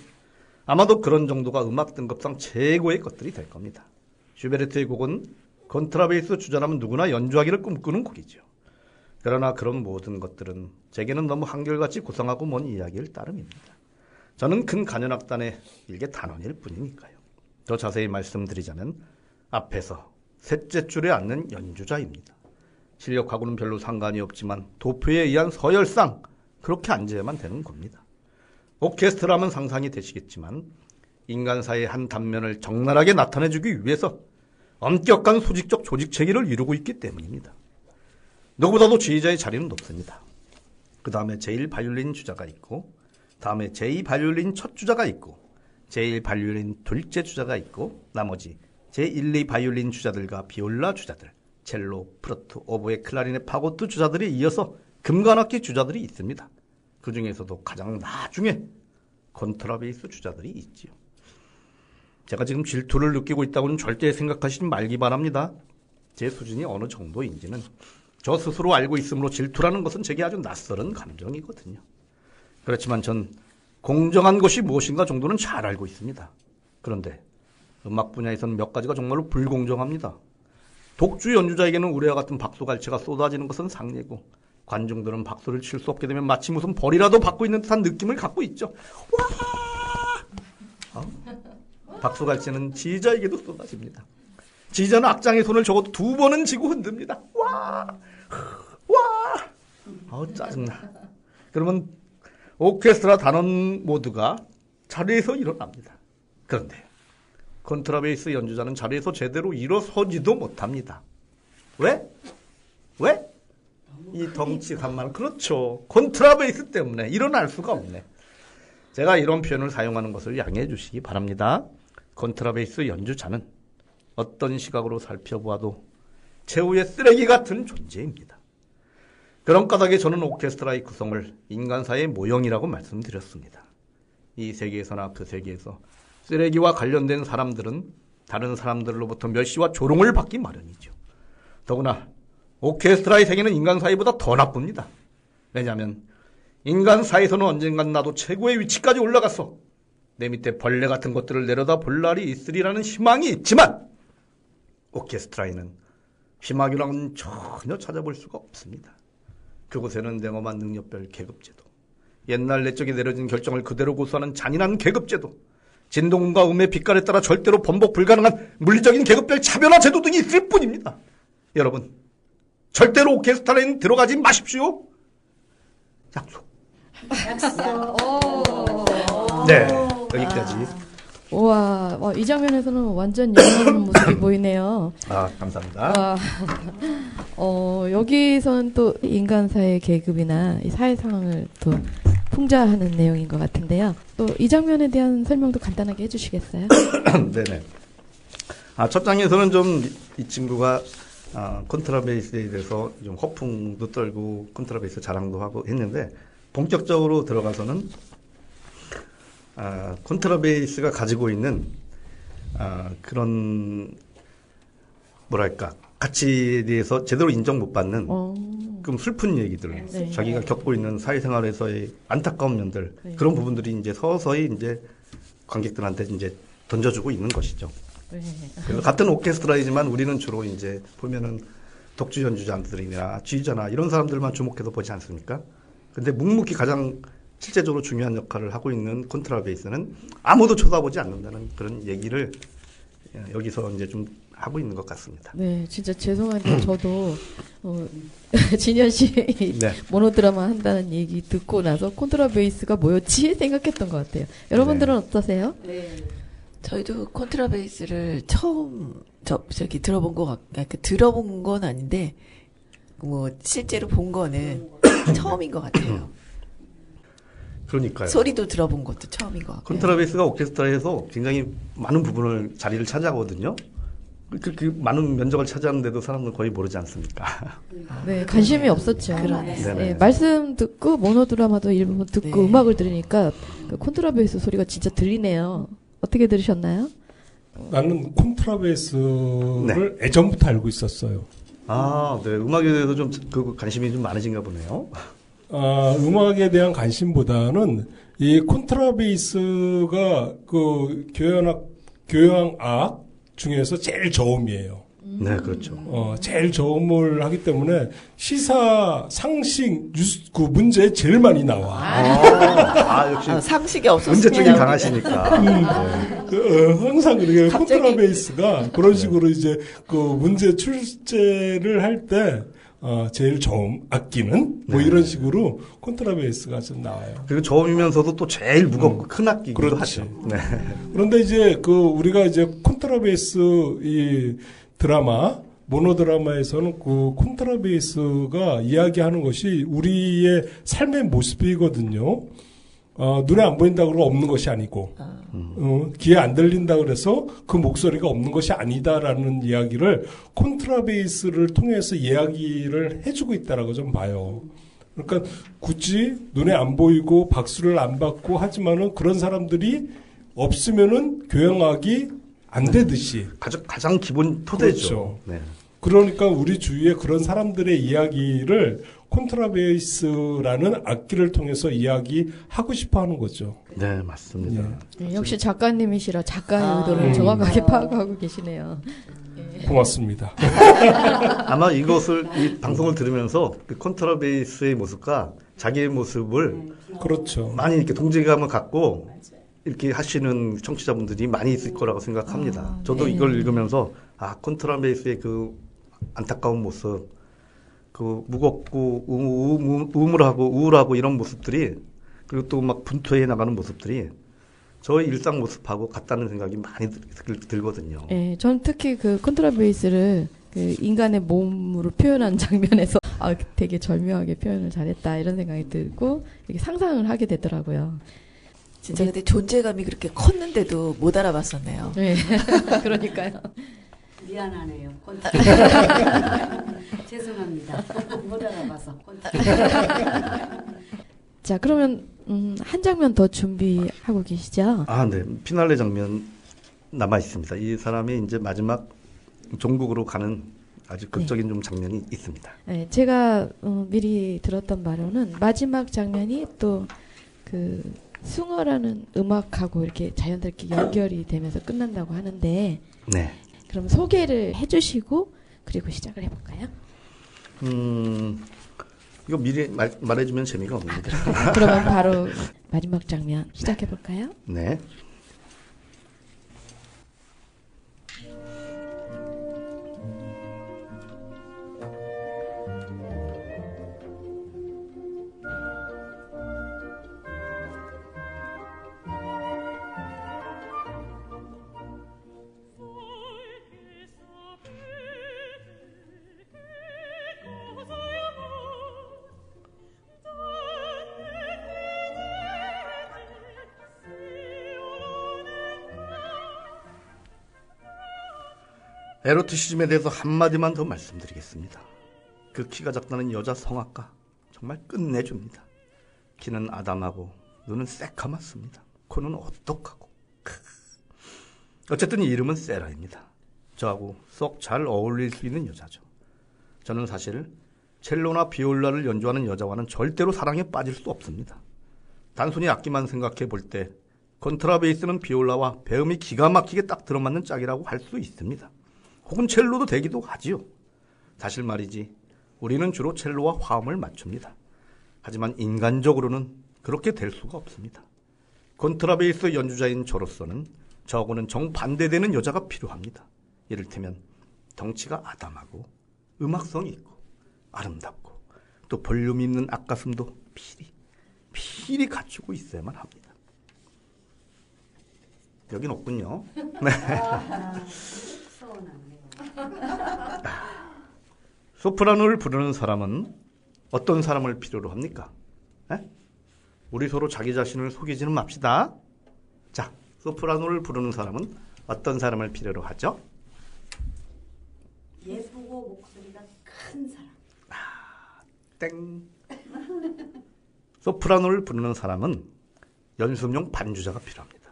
아마도 그런 정도가 음악 등급상 최고의 것들이 될 겁니다. 슈베르트의 곡은 kontra베이스 주자라면 누구나 연주하기를 꿈꾸는 곡이죠. 그러나 그런 모든 것들은 제게는 너무 한결같이 고상하고 먼 이야기일 따름입니다. 저는 큰 간현악단의 일개 단원일 뿐이니까요. 더 자세히 말씀드리자면 앞에서 셋째 줄에 앉는 연주자입니다. 실력하고는 별로 상관이 없지만 도표에 의한 서열상 그렇게 앉아야만 되는 겁니다. 오케스트라면 상상이 되시겠지만 인간사의 한 단면을 적나라하게 나타내주기 위해서 엄격한 수직적 조직체계를 이루고 있기 때문입니다. 누구보다도 지휘자의 자리는 높습니다. 그 다음에 제1바이올린 주자가 있고, 다음에 제2바이올린 첫 주자가 있고, 제1바이올린 둘째 주자가 있고, 나머지 제1, 2바이올린 주자들과 비올라 주자들, 첼로, 플루트, 오보에, 클라리넷, 파고트 주자들이 이어서 금관악기 주자들이 있습니다. 그 중에서도 가장 나중에 콘트라베이스 주자들이 있지요. 제가 지금 질투를 느끼고 있다고는 절대 생각하시지 말기 바랍니다. 제 수준이 어느 정도인지는 저 스스로 알고 있으므로 질투라는 것은 제게 아주 낯설은 감정이거든요. 그렇지만 전 공정한 것이 무엇인가 정도는 잘 알고 있습니다. 그런데 음악 분야에서는 몇 가지가 정말로 불공정합니다. 독주 연주자에게는 우레와 같은 박수갈채가 쏟아지는 것은 상례고, 관중들은 박수를 칠 수 없게 되면 마치 무슨 벌이라도 받고 있는 듯한 느낌을 갖고 있죠. 와! 박수갈채는 지휘자에게도 쏟아집니다. 지휘자는 악장의 손을 적어도 2번은 쥐고 흔듭니다. 와! 와! 짜증나. 그러면 오케스트라 단원 모두가 자리에서 일어납니다. 그런데 콘트라베이스 연주자는 자리에서 제대로 일어서지도 못합니다. 왜? 이 덩치 산만. 그렇죠. 콘트라베이스 때문에 일어날 수가 없네. 제가 이런 표현을 사용하는 것을 양해해 주시기 바랍니다. 콘트라베이스 연주자는 어떤 시각으로 살펴보아도 최후의 쓰레기 같은 존재입니다. 그런 까닭에 저는 오케스트라의 구성을 인간사의 모형이라고 말씀드렸습니다. 이 세계에서나 그 세계에서 쓰레기와 관련된 사람들은 다른 사람들로부터 멸시와 조롱을 받기 마련이죠. 더구나 오케스트라의 세계는 인간사회보다 더 나쁩니다. 왜냐하면 인간사회에서는 언젠간 나도 최고의 위치까지 올라가서 내 밑에 벌레 같은 것들을 내려다 볼 날이 있으리라는 희망이 있지만, 오케스트라에는 희망이라고는 전혀 찾아볼 수가 없습니다. 그곳에는 냉엄한 능력별 계급제도, 옛날 내적에 내려진 결정을 그대로 고수하는 잔인한 계급제도, 진동음과 음의 빛깔에 따라 절대로 번복 불가능한 물리적인 계급별 차별화 제도 등이 있을 뿐입니다. 여러분, 절대로 오케스트라에는 들어가지 마십시오. 약속. 네, 여기까지. 우와, 이 장면에서는 완전 영원 모습이 보이네요. 아, 감사합니다. 여기선 또 인간사의 계급이나 이 사회 상황을 또 풍자하는 내용인 것 같은데요. 또 이 장면에 대한 설명도 간단하게 해주시겠어요? 네네. 첫 장에서는 좀 이 친구가 콘트라베이스에 대해서 좀 허풍도 떨고 콘트라베이스 자랑도 하고 했는데, 본격적으로 들어가서는 콘트라베이스가 가지고 있는 그런 뭐랄까 가치에 대해서 제대로 인정 못 받는 좀 슬픈 얘기들, 네. 자기가 겪고 있는 사회생활에서의 안타까운 면들, 네. 그런 부분들이 이제 서서히 이제 관객들한테 이제 던져주고 있는 것이죠. 네. 그래서 같은 오케스트라이지만 우리는 주로 이제 보면은 독주 연주자들이나 지휘자나 이런 사람들만 주목해서 보지 않습니까? 근데 묵묵히 가장 실제적으로 중요한 역할을 하고 있는 콘트라베이스는 아무도 쳐다보지 않는다는 그런 얘기를 여기서 이제 좀 하고 있는 것 같습니다. 네, 진짜 죄송한데 저도 진현 씨 네. 모노드라마 한다는 얘기 듣고 나서 콘트라베이스가 뭐였지 생각했던 것 같아요. 여러분들은 어떠세요? 네. 저희도 콘트라베이스를 처음 들어본 들어본 건 아닌데 뭐 실제로 본 거는 처음인 것 같아요. 그러니까요. 소리도 들어본 것도 처음인 것 같고요. 콘트라베이스가 오케스트라에서 굉장히 많은 부분을 자리를 차지하거든요. 그 많은 면적을 차지하는데도 사람들 거의 모르지 않습니까? 네, 관심이 없었죠. 그러네요. 네, 말씀 듣고 모노드라마도 일부 듣고 네. 음악을 들으니까 그 콘트라베이스 소리가 진짜 들리네요. 어떻게 들으셨나요? 나는 콘트라베이스를 네. 예전부터 알고 있었어요. 네. 음악에 대해서 좀 그 관심이 좀 많으신가 보네요. 음악에 대한 관심보다는 이 콘트라베이스가 그 교향악 중에서 제일 저음이에요. 네, 그렇죠. 제일 저음을 하기 때문에 시사, 상식, 뉴스 그 문제에 제일 많이 나와. 역시 상식이 없었어요. 문제쪽이 강하시니까. 항상 그렇게 갑자기. 콘트라베이스가 그런 식으로 이제 그 문제 출제를 할 때 제일 저음 악기는 뭐 네. 이런 식으로 콘트라베이스가 좀 나와요. 그리고 저음이면서도 또 제일 무겁고 큰 악기기도 그렇지. 하죠. 네. 그런데 이제 우리가 이제 콘트라베이스 이 드라마 모노드라마에서는 그 콘트라베이스가 이야기하는 것이 우리의 삶의 모습이거든요. 눈에 안 보인다 그러고 없는 것이 아니고, 귀에 안 들린다 그래서 그 목소리가 없는 것이 아니다라는 이야기를 콘트라베이스를 통해서 이야기를 해주고 있다라고 좀 봐요. 그러니까 굳이 눈에 안 보이고 박수를 안 받고 하지만은 그런 사람들이 없으면은 교향악이 안 되듯이. 가장 기본 토대죠. 그렇죠. 네. 그러니까 우리 주위에 그런 사람들의 이야기를 콘트라베이스라는 악기를 통해서 이야기하고 싶어 하는 거죠. 네, 맞습니다. 네, 역시 작가님이시라 작가의 의도를 정확하게 파악하고 계시네요. 고맙습니다. 아마 이 방송을 들으면서 그 콘트라베이스의 모습과 자기의 모습을 그렇죠. 많이 이렇게 동질감을 갖고 이렇게 하시는 청취자분들이 많이 있을 거라고 생각합니다. 저도 이걸 읽으면서 콘트라베이스의 그 안타까운 모습, 그 무겁고 우울하고 이런 모습들이, 그리고 또 막 분투해 나가는 모습들이 저의 일상 모습하고 같다는 생각이 많이 들거든요. 네, 전 특히 그 콘트라베이스를 그 인간의 몸으로 표현한 장면에서 되게 절묘하게 표현을 잘했다 이런 생각이 들고 이렇게 상상을 하게 되더라고요. 진짜 근데 존재감이 그렇게 컸는데도 못 알아봤었네요. 네, 그러니까요. 미안하네요. 죄송합니다. 못 알아봐서. 자, 그러면 한 장면 더 준비하고 계시죠? 네. 피날레 장면 남아 있습니다. 이 사람이 이제 마지막 종국으로 가는 아주 극적인 좀 장면이 있습니다. 네, 제가 미리 들었던 바로는 마지막 장면이 또 그 숭어라는 음악하고 이렇게 자연스럽게 연결이 되면서 끝난다고 하는데, 네. 그럼 소개를 해주시고 그리고 시작을 해볼까요? 이거 미리 말해주면 재미가 없는데. 그러면 바로 마지막 장면 시작해볼까요? 네. 에로티시즘에 대해서 한마디만 더 말씀드리겠습니다. 그 키가 작다는 여자 성악가 정말 끝내줍니다. 키는 아담하고 눈은 새카맣습니다. 코는 오똑하고. 어쨌든 이름은 세라입니다. 저하고 썩 잘 어울릴 수 있는 여자죠. 저는 사실 첼로나 비올라를 연주하는 여자와는 절대로 사랑에 빠질 수 없습니다. 단순히 악기만 생각해 볼 때 콘트라베이스는 비올라와 배음이 기가 막히게 딱 들어맞는 짝이라고 할 수 있습니다. 혹은 첼로도 되기도 하지요. 사실 말이지, 우리는 주로 첼로와 화음을 맞춥니다. 하지만 인간적으로는 그렇게 될 수가 없습니다. 콘트라베이스 연주자인 저로서는 저하고는 정반대되는 여자가 필요합니다. 이를테면 덩치가 아담하고 음악성이 있고 아름답고 또 볼륨이 있는 악가슴도 필히 갖추고 있어야만 합니다. 여긴 없군요. 네. 소프라노를 부르는 사람은 어떤 사람을 필요로 합니까? 에? 우리 서로 자기 자신을 속이지는 맙시다. 자, 소프라노를 부르는 사람은 어떤 사람을 필요로 하죠? 예쁘고 목소리가 큰 사람. 땡. 소프라노를 부르는 사람은 연습용 반주자가 필요합니다.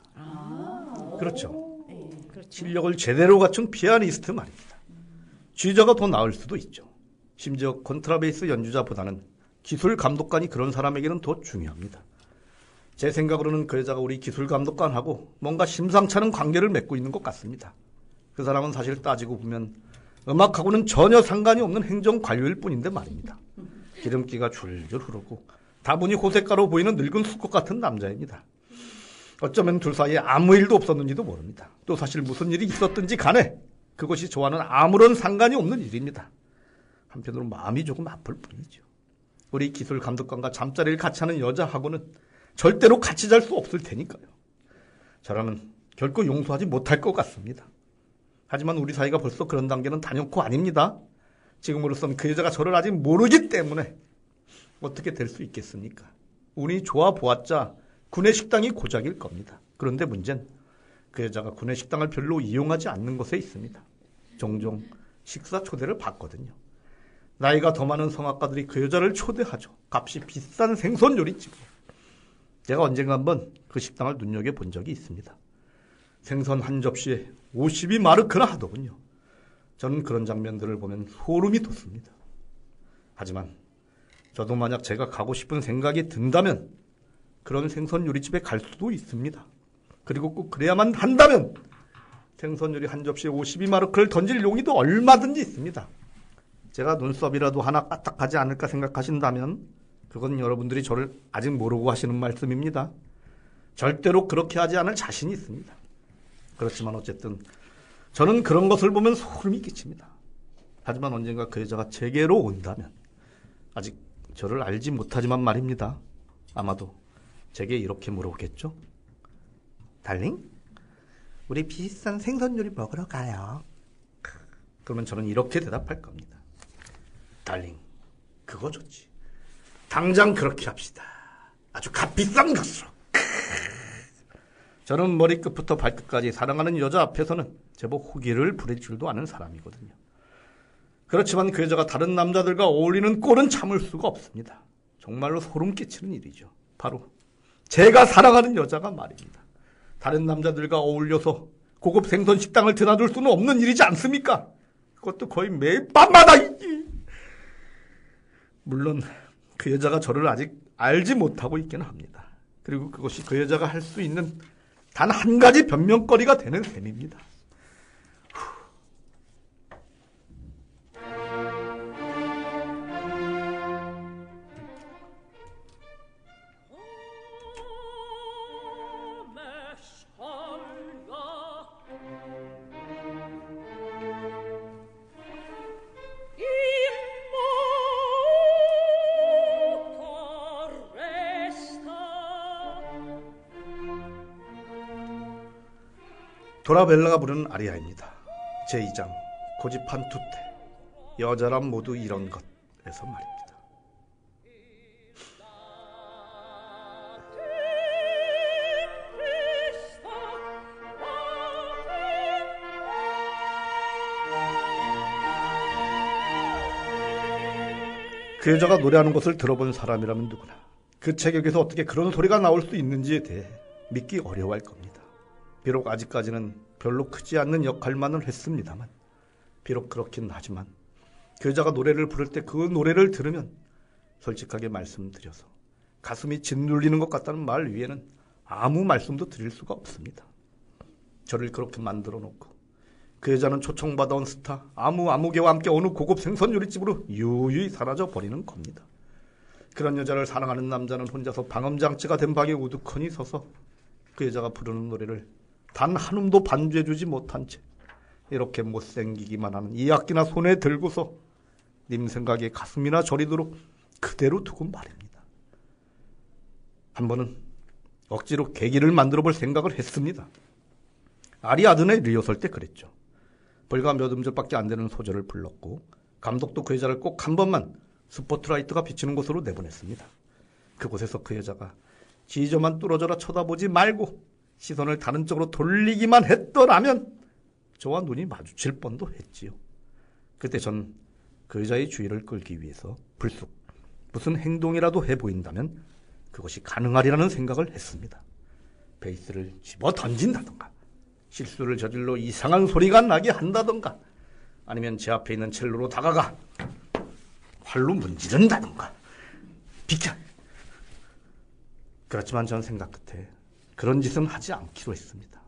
그렇죠. 실력을 제대로 갖춘 피아니스트 말입니다. 쥐저가 더 나을 수도 있죠. 심지어 콘트라베이스 연주자보다는 기술 감독관이 그런 사람에게는 더 중요합니다. 제 생각으로는 그 여자가 우리 기술 감독관하고 뭔가 심상찮은 관계를 맺고 있는 것 같습니다. 그 사람은 사실 따지고 보면 음악하고는 전혀 상관이 없는 행정관료일 뿐인데 말입니다. 기름기가 줄줄 흐르고 다분히 호색가로 보이는 늙은 수컷 같은 남자입니다. 어쩌면 둘 사이에 아무 일도 없었는지도 모릅니다. 또 사실 무슨 일이 있었든지 간에 그것이 저와는 아무런 상관이 없는 일입니다. 한편으로 마음이 조금 아플 뿐이죠. 우리 기술 감독관과 잠자리를 같이 하는 여자하고는 절대로 같이 잘 수 없을 테니까요. 저라면 결코 용서하지 못할 것 같습니다. 하지만 우리 사이가 벌써 그런 단계는 단연코 아닙니다. 지금으로선 그 여자가 저를 아직 모르기 때문에 어떻게 될 수 있겠습니까? 운이 좋아 보았자 구내 식당이 고작일 겁니다. 그런데 문제는 그 여자가 구내 식당을 별로 이용하지 않는 곳에 있습니다. 종종 식사 초대를 받거든요. 나이가 더 많은 성악가들이 그 여자를 초대하죠. 값이 비싼 생선 요리집으로. 제가 언젠가 한번 그 식당을 눈여겨본 적이 있습니다. 생선 한 접시에 52마르크나 하더군요. 저는 그런 장면들을 보면 소름이 돋습니다. 하지만 저도 만약 제가 가고 싶은 생각이 든다면 그런 생선 요리집에 갈 수도 있습니다. 그리고 꼭 그래야만 한다면 생선 요리 한 접시에 52마르크를 던질 용의도 얼마든지 있습니다. 제가 눈썹이라도 하나 까딱하지 않을까 생각하신다면 그건 여러분들이 저를 아직 모르고 하시는 말씀입니다. 절대로 그렇게 하지 않을 자신이 있습니다. 그렇지만 어쨌든 저는 그런 것을 보면 소름이 끼칩니다. 하지만 언젠가 그 여자가 제게로 온다면 아직 저를 알지 못하지만 말입니다. 아마도 제게 이렇게 물어보겠죠. 달링? 우리 비싼 생선 요리 먹으러 가요. 그러면 저는 이렇게 대답할 겁니다. 달링, 그거 좋지. 당장 그렇게 합시다. 아주 값비싼 것으로. 저는 머리끝부터 발끝까지 사랑하는 여자 앞에서는 제법 호기를 부릴 줄도 아는 사람이거든요. 그렇지만 그 여자가 다른 남자들과 어울리는 꼴은 참을 수가 없습니다. 정말로 소름 끼치는 일이죠. 바로 제가 사랑하는 여자가 말입니다. 다른 남자들과 어울려서 고급 생선 식당을 드나들 수는 없는 일이지 않습니까? 그것도 거의 매일 밤마다. 물론 그 여자가 저를 아직 알지 못하고 있기는 합니다. 그리고 그것이 그 여자가 할 수 있는 단 한 가지 변명거리가 되는 셈입니다. 도라벨라가 부르는 아리아입니다. 제2장 고집한 투태 여자란 모두 이런 것에서 말입니다. 그 여자가 노래하는 것을 들어본 사람이라면 누구나 그 체격에서 어떻게 그런 소리가 나올 수 있는지에 대해 믿기 어려워할 겁니다. 비록 아직까지는 별로 크지 않는 역할만을 했습니다만, 비록 그렇긴 하지만 그 여자가 노래를 부를 때 그 노래를 들으면 솔직하게 말씀드려서 가슴이 짓눌리는 것 같다는 말 위에는 아무 말씀도 드릴 수가 없습니다. 저를 그렇게 만들어 놓고 그 여자는 초청받아온 스타 아무개와 함께 어느 고급 생선 요리집으로 유유히 사라져 버리는 겁니다. 그런 여자를 사랑하는 남자는 혼자서 방음장치가 된 방에 우두커니 서서 그 여자가 부르는 노래를 단 한 음도 반주해주지 못한 채 이렇게 못생기기만 하는 이 악기나 손에 들고서 님 생각에 가슴이나 저리도록 그대로 두고 말입니다. 한 번은 억지로 계기를 만들어 볼 생각을 했습니다. 아리아드네 리허설 때 그랬죠. 불과 몇 음절밖에 안 되는 소절을 불렀고 감독도 그 여자를 꼭 한 번만 스포트라이트가 비치는 곳으로 내보냈습니다. 그곳에서 그 여자가 지저만 뚫어져라 쳐다보지 말고 시선을 다른 쪽으로 돌리기만 했더라면 저와 눈이 마주칠 뻔도 했지요. 그때 전 그 여자의 주의를 끌기 위해서 불쑥 무슨 행동이라도 해보인다면 그것이 가능하리라는 생각을 했습니다. 베이스를 집어 던진다던가 실수를 저질러 이상한 소리가 나게 한다던가 아니면 제 앞에 있는 첼로로 다가가 활로 문지른다던가 비켜! 그렇지만 전 생각 끝에 그런 짓은 하지 않기로 했습니다.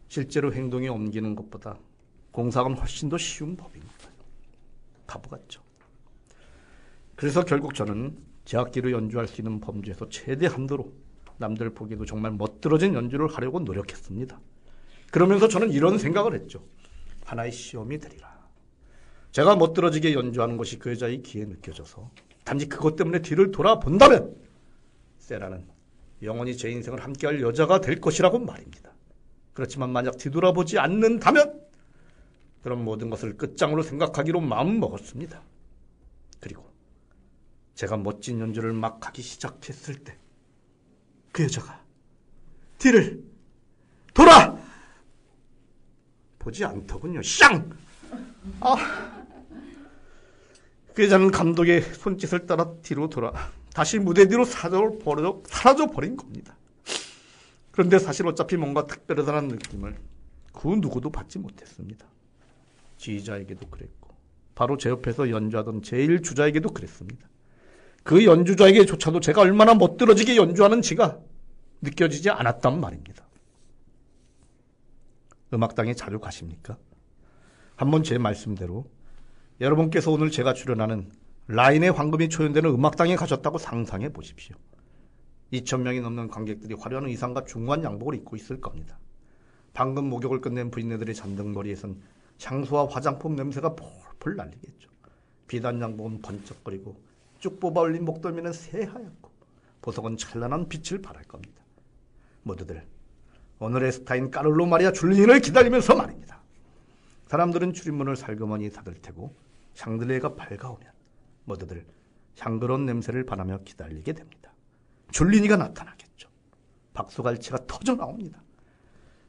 실제로 행동에 옮기는 것보다 공사가 훨씬 더 쉬운 법입니다. 바보 같죠. 그래서 결국 저는 제 악기로 연주할 수 있는 범주에서 최대 한도로 남들 보기에도 정말 멋들어진 연주를 하려고 노력했습니다. 그러면서 저는 이런 생각을 했죠. 하나의 시험이 되리라. 제가 멋들어지게 연주하는 것이 그 여자의 귀에 느껴져서 단지 그것 때문에 뒤를 돌아본다면 세라는 영원히 제 인생을 함께할 여자가 될 것이라고 말입니다. 그렇지만 만약 뒤돌아보지 않는다면 그런 모든 것을 끝장으로 생각하기로 마음먹었습니다. 그리고 제가 멋진 연주를 막 하기 시작했을 때 그 여자가 뒤를 돌아보지 않더군요. 쌍! 그 여자는 감독의 손짓을 따라 뒤로 돌아 다시 무대 뒤로 사라져버린 겁니다. 그런데 사실 어차피 뭔가 특별하다는 느낌을 그 누구도 받지 못했습니다. 지휘자에게도 그랬고 바로 제 옆에서 연주하던 제1주자에게도 그랬습니다. 그 연주자에게조차도 제가 얼마나 멋들어지게 연주하는지가 느껴지지 않았단 말입니다. 음악당에 자주 가십니까? 한번 제 말씀대로 여러분께서 오늘 제가 출연하는 라인의 황금이 초연되는 음악당에 가셨다고 상상해 보십시오. 2,000명이 넘는 관객들이 화려한 의상과 중후한 양복을 입고 있을 겁니다. 방금 목욕을 끝낸 부인네들의 잔등머리에선 향수와 화장품 냄새가 폴폴 날리겠죠. 비단 양복은 번쩍거리고 쭉 뽑아 올린 목덜미는 새하얗고 보석은 찬란한 빛을 발할 겁니다. 모두들 오늘의 스타인 까를로 마리아 줄리니를 기다리면서 말입니다. 사람들은 출입문을 살그머니 닫을 테고 샹들리에가 밝아오면 모두들 향그러운 냄새를 바라며 기다리게 됩니다. 줄리니가 나타나겠죠. 박수갈채가 터져 나옵니다.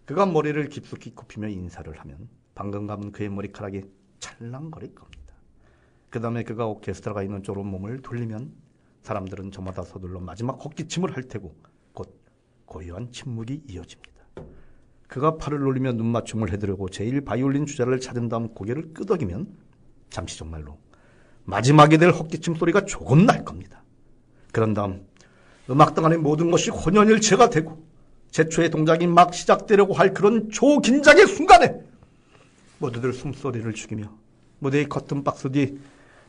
그가 머리를 깊숙이 굽히며 인사를 하면 방금 감은 그의 머리카락이 찰랑거릴 겁니다. 그 다음에 그가 오케스트라가 있는 쪽으로 몸을 돌리면 사람들은 저마다 서둘러 마지막 헛기침을 할 테고 곧 고요한 침묵이 이어집니다. 그가 팔을 놀리며 눈맞춤을 해드리고 제1바이올린 주자를 찾은 다음 고개를 끄덕이면 잠시 정말로 마지막이 될 헛기침 소리가 조금 날 겁니다. 그런 다음 음악당 안의 모든 것이 혼연일체가 되고 제초의 동작이 막 시작되려고 할 그런 초긴장의 순간에 모두들 숨소리를 죽이며 무대의 커튼박스 뒤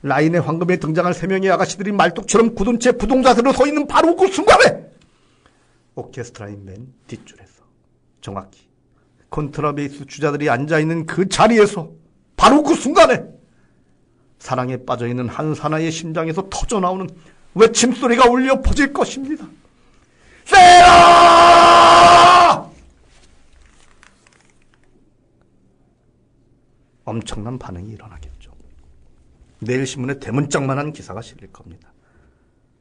라인의 황금에 등장할 3명의 아가씨들이 말뚝처럼 굳은 채 부동자세로 서 있는 바로 그 순간에 오케스트라의 맨 뒷줄에서 정확히 콘트라베이스 주자들이 앉아있는 그 자리에서 바로 그 순간에 사랑에 빠져있는 한 사나이의 심장에서 터져나오는 외침소리가 울려 퍼질 것입니다. 세라! 엄청난 반응이 일어나겠죠. 내일 신문에 대문짝만한 기사가 실릴 겁니다.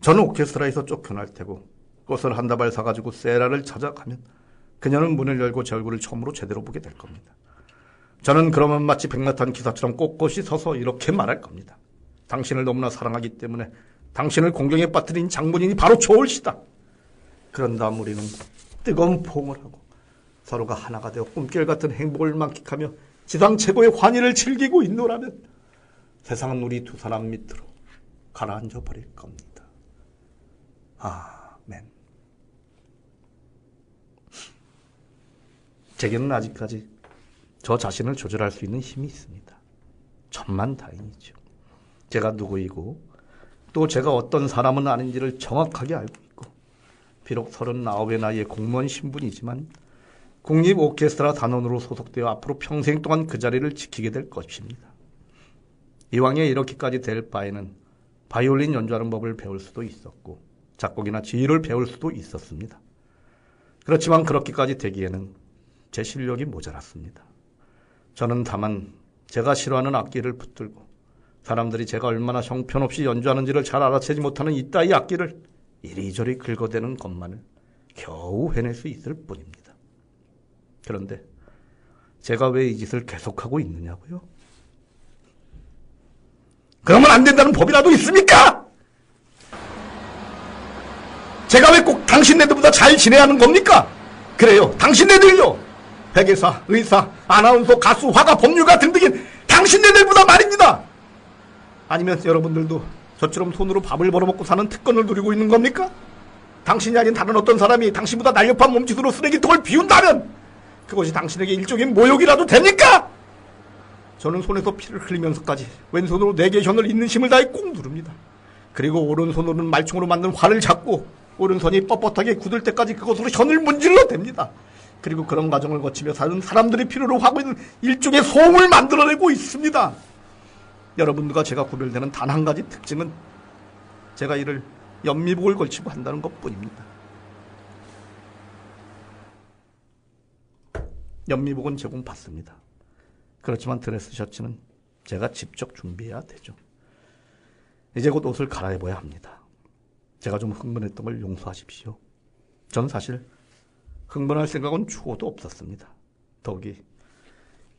저는 오케스트라에서 쫓겨날 테고 꽃을 한 다발 사가지고 세라를 찾아가면 그녀는 문을 열고 제 얼굴을 처음으로 제대로 보게 될 겁니다. 저는 그러면 마치 백마탄 기사처럼 꼿꼿이 서서 이렇게 말할 겁니다. 당신을 너무나 사랑하기 때문에 당신을 공경에 빠뜨린 장본인이 바로 저울시다. 그런 다음 우리는 뜨거운 포옹을 하고 서로가 하나가 되어 꿈결 같은 행복을 만끽하며 지상 최고의 환희를 즐기고 있노라면 세상은 우리 두 사람 밑으로 가라앉아 버릴 겁니다. 아멘. 제게는 아직까지 저 자신을 조절할 수 있는 힘이 있습니다. 천만다행이죠. 제가 누구이고 또 제가 어떤 사람은 아닌지를 정확하게 알고 있고 비록 39의 나이에 공무원 신분이지만 국립 오케스트라 단원으로 소속되어 앞으로 평생 동안 그 자리를 지키게 될 것입니다. 이왕에 이렇게까지 될 바에는 바이올린 연주하는 법을 배울 수도 있었고 작곡이나 지휘를 배울 수도 있었습니다. 그렇지만 그렇게까지 되기에는 제 실력이 모자랐습니다. 저는 다만 제가 싫어하는 악기를 붙들고 사람들이 제가 얼마나 형편없이 연주하는지를 잘 알아채지 못하는 이따위 악기를 이리저리 긁어대는 것만을 겨우 해낼 수 있을 뿐입니다. 그런데 제가 왜 이 짓을 계속하고 있느냐고요? 그러면 안 된다는 법이라도 있습니까? 제가 왜 꼭 당신네들보다 잘 지내야 하는 겁니까? 그래요, 당신네들요. 회계사, 의사, 아나운서, 가수, 화가, 법률가 등등인 당신네들보다 말입니다. 아니면 여러분들도 저처럼 손으로 밥을 벌어먹고 사는 특권을 누리고 있는 겁니까? 당신이 아닌 다른 어떤 사람이 당신보다 날렵한 몸짓으로 쓰레기통을 비운다면 그것이 당신에게 일종의 모욕이라도 됩니까? 저는 손에서 피를 흘리면서까지 왼손으로 4개의 혀를 있는 힘을 다해 꾹 누릅니다. 그리고 오른손으로는 말총으로 만든 활을 잡고 오른손이 뻣뻣하게 굳을 때까지 그것으로 혀를 문질러 댑니다. 그리고 그런 과정을 거치며 사는 사람들이 필요로 하고 있는 일종의 소음을 만들어내고 있습니다. 여러분들과 제가 구별되는 단 한 가지 특징은 제가 이를 연미복을 걸치고 한다는 것뿐입니다. 연미복은 제공받습니다. 그렇지만 드레스 셔츠는 제가 직접 준비해야 되죠. 이제 곧 옷을 갈아입어야 합니다. 제가 좀 흥분했던 걸 용서하십시오. 전 사실 흥분할 생각은 추호도 없었습니다. 더욱이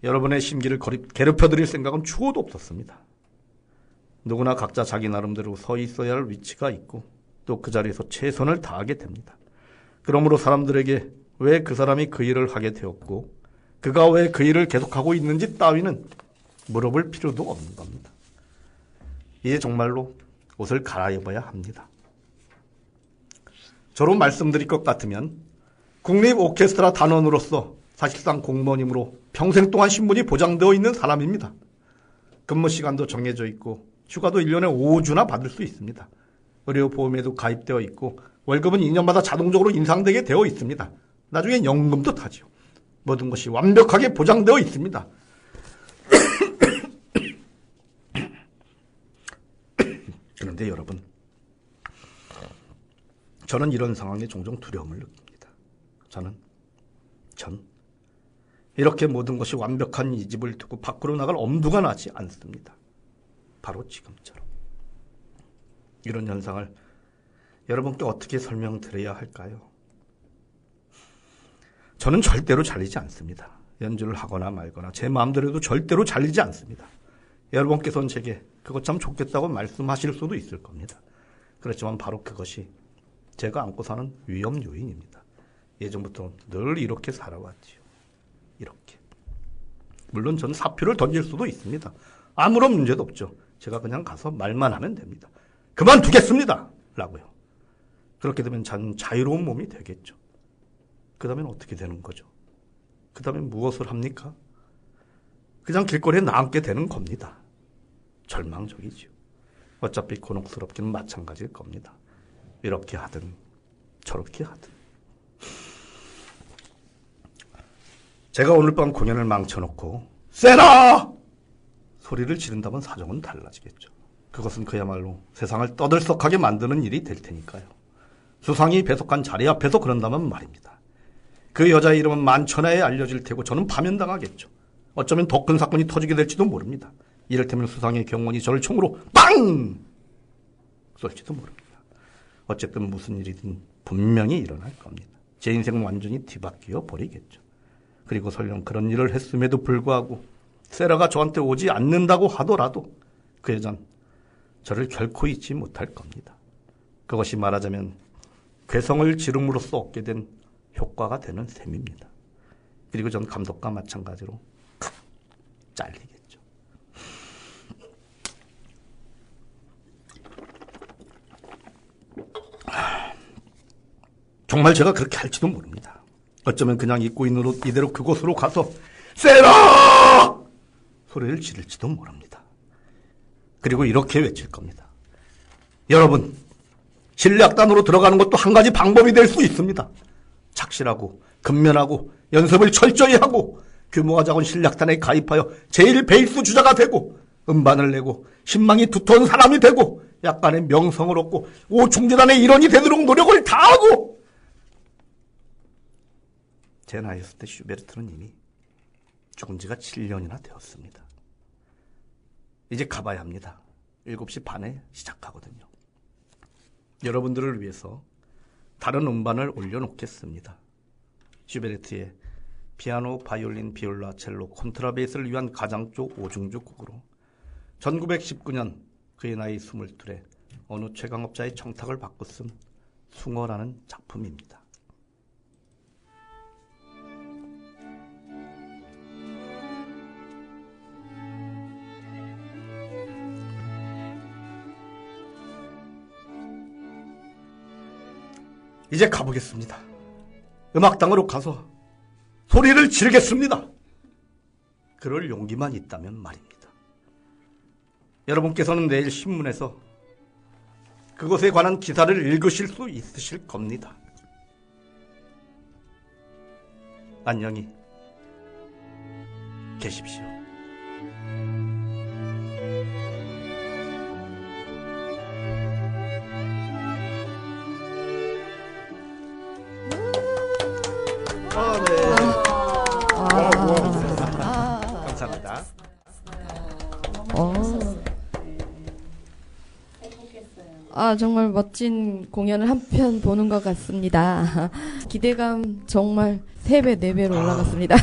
여러분의 심기를 괴롭혀드릴 생각은 추호도 없었습니다. 누구나 각자 자기 나름대로 서 있어야 할 위치가 있고 또 그 자리에서 최선을 다하게 됩니다. 그러므로 사람들에게 왜 그 사람이 그 일을 하게 되었고 그가 왜 그 일을 계속하고 있는지 따위는 물어볼 필요도 없는 겁니다. 이제 정말로 옷을 갈아입어야 합니다. 저로 말씀드릴 것 같으면 국립 오케스트라 단원으로서 사실상 공무원이므로 평생 동안 신분이 보장되어 있는 사람입니다. 근무 시간도 정해져 있고 휴가도 1년에 5주나 받을 수 있습니다. 의료보험에도 가입되어 있고 월급은 2년마다 자동적으로 인상되게 되어 있습니다. 나중에 연금도 타죠. 모든 것이 완벽하게 보장되어 있습니다. 그런데 여러분, 저는 이런 상황에 종종 두려움을 느낍니다. 전 이렇게 모든 것이 완벽한 이 집을 두고 밖으로 나갈 엄두가 나지 않습니다. 바로 지금처럼. 이런 현상을 여러분께 어떻게 설명드려야 할까요? 저는 절대로 잘리지 않습니다. 연주를 하거나 말거나 제 마음대로도 절대로 잘리지 않습니다. 여러분께서는 제게 그것 참 좋겠다고 말씀하실 수도 있을 겁니다. 그렇지만 바로 그것이 제가 안고 사는 위험 요인입니다. 예전부터 늘 이렇게 살아왔지요. 이렇게. 물론 저는 사표를 던질 수도 있습니다. 아무런 문제도 없죠. 제가 그냥 가서 말만 하면 됩니다. 그만두겠습니다! 라고요. 그렇게 되면 저는 자유로운 몸이 되겠죠. 그 다음엔 어떻게 되는 거죠? 그 다음엔 무엇을 합니까? 그냥 길거리에 나앉게 되는 겁니다. 절망적이죠. 어차피 곤혹스럽기는 마찬가지일 겁니다. 이렇게 하든 저렇게 하든. 제가 오늘 밤 공연을 망쳐놓고 세라! 소리를 지른다면 사정은 달라지겠죠. 그것은 그야말로 세상을 떠들썩하게 만드는 일이 될 테니까요. 수상이 배속한 자리 앞에서 그런다면 말입니다. 그 여자의 이름은 만천하에 알려질 테고 저는 파면당하겠죠. 어쩌면 더 큰 사건이 터지게 될지도 모릅니다. 이를테면 수상의 경원이 저를 총으로 빵! 쏠지도 모릅니다. 어쨌든 무슨 일이든 분명히 일어날 겁니다. 제 인생 완전히 뒤바뀌어 버리겠죠. 그리고 설령 그런 일을 했음에도 불구하고 세라가 저한테 오지 않는다고 하더라도 그 여자는 저를 결코 잊지 못할 겁니다. 그것이 말하자면 괴성을 지름으로써 얻게 된 효과가 되는 셈입니다. 그리고 전 감독과 마찬가지로 잘리겠죠. 정말 제가 그렇게 할지도 모릅니다. 어쩌면 그냥 입고 있는 옷 이대로 그곳으로 가서 세라! 소리를 지를지도 모릅니다. 그리고 이렇게 외칠 겁니다. 여러분, 실내악단으로 들어가는 것도 한 가지 방법이 될 수 있습니다. 착실하고 근면하고 연습을 철저히 하고 규모가 작은 실내악단에 가입하여 제일 베이스 주자가 되고 음반을 내고 신망이 두터운 사람이 되고 약간의 명성을 얻고 오중재단의 일원이 되도록 노력을 다하고. 제 나이였을 때 슈베르트는 이미 죽은 지가 7년이나 되었습니다. 이제 가봐야 합니다. 7시 반에 시작하거든요. 여러분들을 위해서 다른 음반을 올려놓겠습니다. 슈베르트의 피아노, 바이올린, 비올라, 첼로, 콘트라베이스를 위한 가장조 5중주 곡으로 1919년 그의 나이 22에 어느 최강업자의 청탁을 받고 쓴 숭어라는 작품입니다. 이제 가보겠습니다. 음악당으로 가서 소리를 지르겠습니다. 그럴 용기만 있다면 말입니다. 여러분께서는 내일 신문에서 그것에 관한 기사를 읽으실 수 있으실 겁니다. 안녕히 계십시오. 감사합니다. 정말 멋진 공연을 한 편 보는 것 같습니다. 기대감 정말 3배, 4배로 올라갔습니다.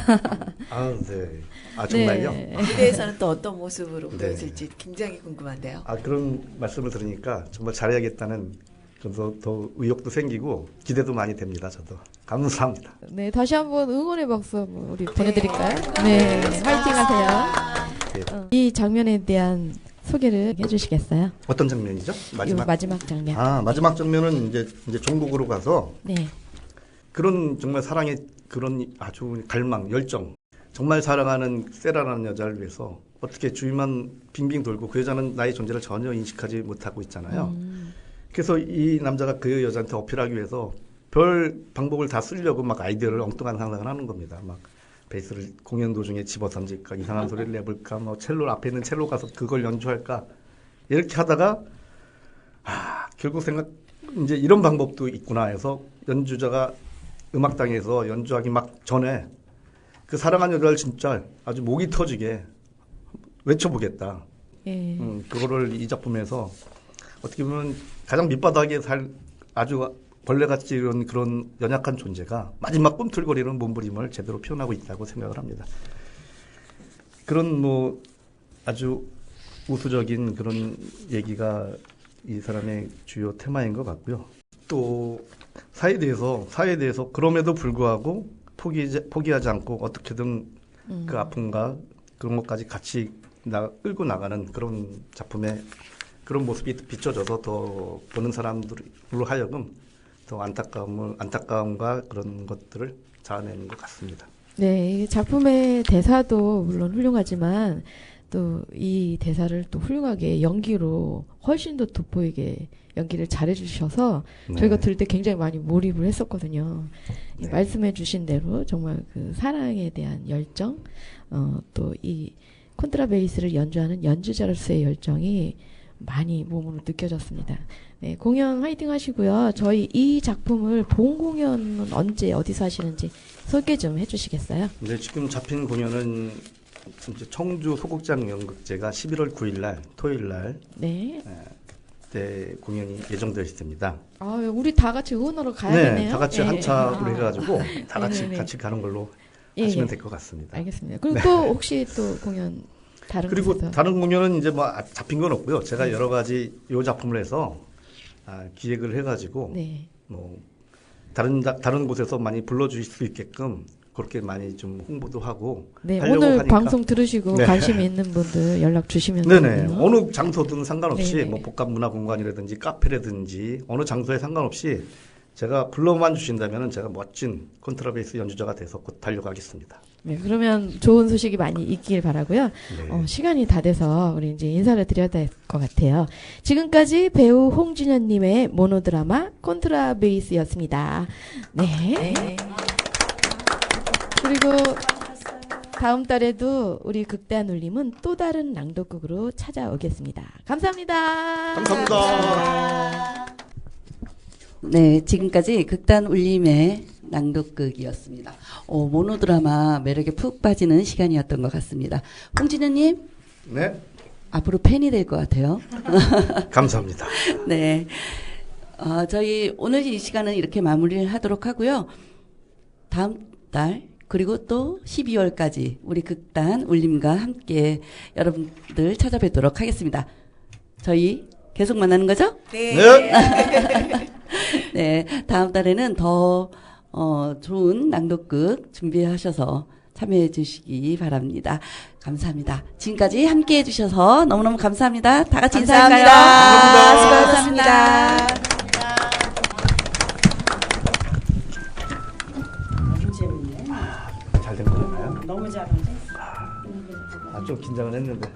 네. 정말요? 네. 무대에서는 또 어떤 모습으로 네. 보여질지 굉장히 궁금한데요. 그런 말씀을 들으니까 정말 잘해야겠다는 더 의욕도 생기고 기대도 많이 됩니다. 저도 감사합니다. 네, 다시 한번 응원의 박수 한번 우리 보내드릴까요? 네, 화이팅 하세요. 이 장면에 대한 소개를 해주시겠어요? 어떤 장면이죠? 마지막 장면. 마지막 장면은 이제 종국으로 가서 네. 그런 정말 사랑의 그런 아주 갈망, 열정, 정말 사랑하는 세라라는 여자를 위해서 어떻게 주위만 빙빙 돌고 그 여자는 나의 존재를 전혀 인식하지 못하고 있잖아요. 그래서 이 남자가 그 여자한테 어필하기 위해서 별 방법을 다 쓰려고 막 아이디어를 엉뚱한 상상을 하는 겁니다. 막 베이스를 공연 도중에 집어 던질까, 이상한 소리를 내볼까, 뭐 첼로 앞에 있는 첼로 가서 그걸 연주할까 이렇게 하다가 결국 이제 이런 방법도 있구나 해서 연주자가 음악당에서 연주하기 막 전에 그 사랑하는 여자를 진짜 아주 목이 터지게 외쳐보겠다. 예. 그거를 이 작품에서 어떻게 보면 가장 밑바닥에 아주 벌레같이 이런 그런 연약한 존재가 마지막 꿈틀거리는 몸부림을 제대로 표현하고 있다고 생각을 합니다. 그런 아주 우수적인 그런 얘기가 이 사람의 주요 테마인 것 같고요. 또 사회에 대해서 그럼에도 불구하고 포기하지 않고 어떻게든 그 아픔과 그런 것까지 같이 끌고 나가는 그런 작품의 그런 모습이 비춰져서 더 보는 사람들로 하여금 더 안타까움과 그런 것들을 자아내는 것 같습니다. 네, 이 작품의 대사도 물론 훌륭하지만 또 이 대사를 또 훌륭하게 연기로 훨씬 더 돋보이게 연기를 잘해주셔서 저희가 들을 때 굉장히 많이 몰입을 했었거든요. 네. 말씀해주신 대로 정말 그 사랑에 대한 열정, 또 이 콘트라베이스를 연주하는 연주자로서의 열정이 많이 몸으로 느껴졌습니다. 네, 공연 화이팅 하시고요. 저희 이 작품을 본 공연은 언제 어디서 하시는지 소개 좀 해주시겠어요? 네, 지금 잡힌 공연은 이제 청주 소극장 연극제가 11월 9일 날 토요일 날 네. 그때 공연이 예정되어 있습니다. 우리 다 같이 응원하러 가야겠네요. 네, 다 같이 한 차로 해가지고 다 같이 네네네. 같이 가는 걸로 예, 하시면 예. 될 것 같습니다. 알겠습니다. 그리고 또 혹시 또 공연 그리고 곳에서? 다른 공연은 이제 잡힌 건 없고요. 제가 여러 가지 이 작품을 해서 기획을 해가지고 네. 다른 곳에서 많이 불러주실 수 있게끔 그렇게 많이 좀 홍보도 하고 네, 하려고 오늘 하니까. 방송 들으시고 네. 관심 있는 분들 연락 주시면 네네. 되고요. 어느 장소든 상관없이 네네. 복합문화공간이라든지 카페라든지 어느 장소에 상관없이 제가 불러만 주신다면 제가 멋진 콘트라베이스 연주자가 돼서 곧 달려가겠습니다. 네, 그러면 좋은 소식이 많이 있길 바라고요. 네. 시간이 다 돼서 우리 이제 인사를 드려야 될 것 같아요. 지금까지 배우 홍진현님의 모노드라마 콘트라베이스였습니다. 네. 그리고 다음 달에도 우리 극단 울림은 또 다른 낭독극으로 찾아오겠습니다. 감사합니다. 감사합니다. 네, 지금까지 극단 울림의 낭독극이었습니다. 모노드라마 매력에 푹 빠지는 시간이었던 것 같습니다. 홍진현님, 네. 앞으로 팬이 될 것 같아요. 감사합니다. 네. 저희 오늘 이 시간은 이렇게 마무리를 하도록 하고요. 다음 달, 그리고 또 12월까지 우리 극단 울림과 함께 여러분들 찾아뵙도록 하겠습니다. 저희 계속 만나는 거죠? 네. 네, 다음 달에는 더 좋은 낭독극 준비하셔서 참여해 주시기 바랍니다. 감사합니다. 지금까지 함께 해주셔서 너무너무 감사합니다. 다 같이 인사할까요? 감사합니다. 너무 재밌네. 잘 된 거잖아요. 너무 잘하네. 좀 긴장을 했는데.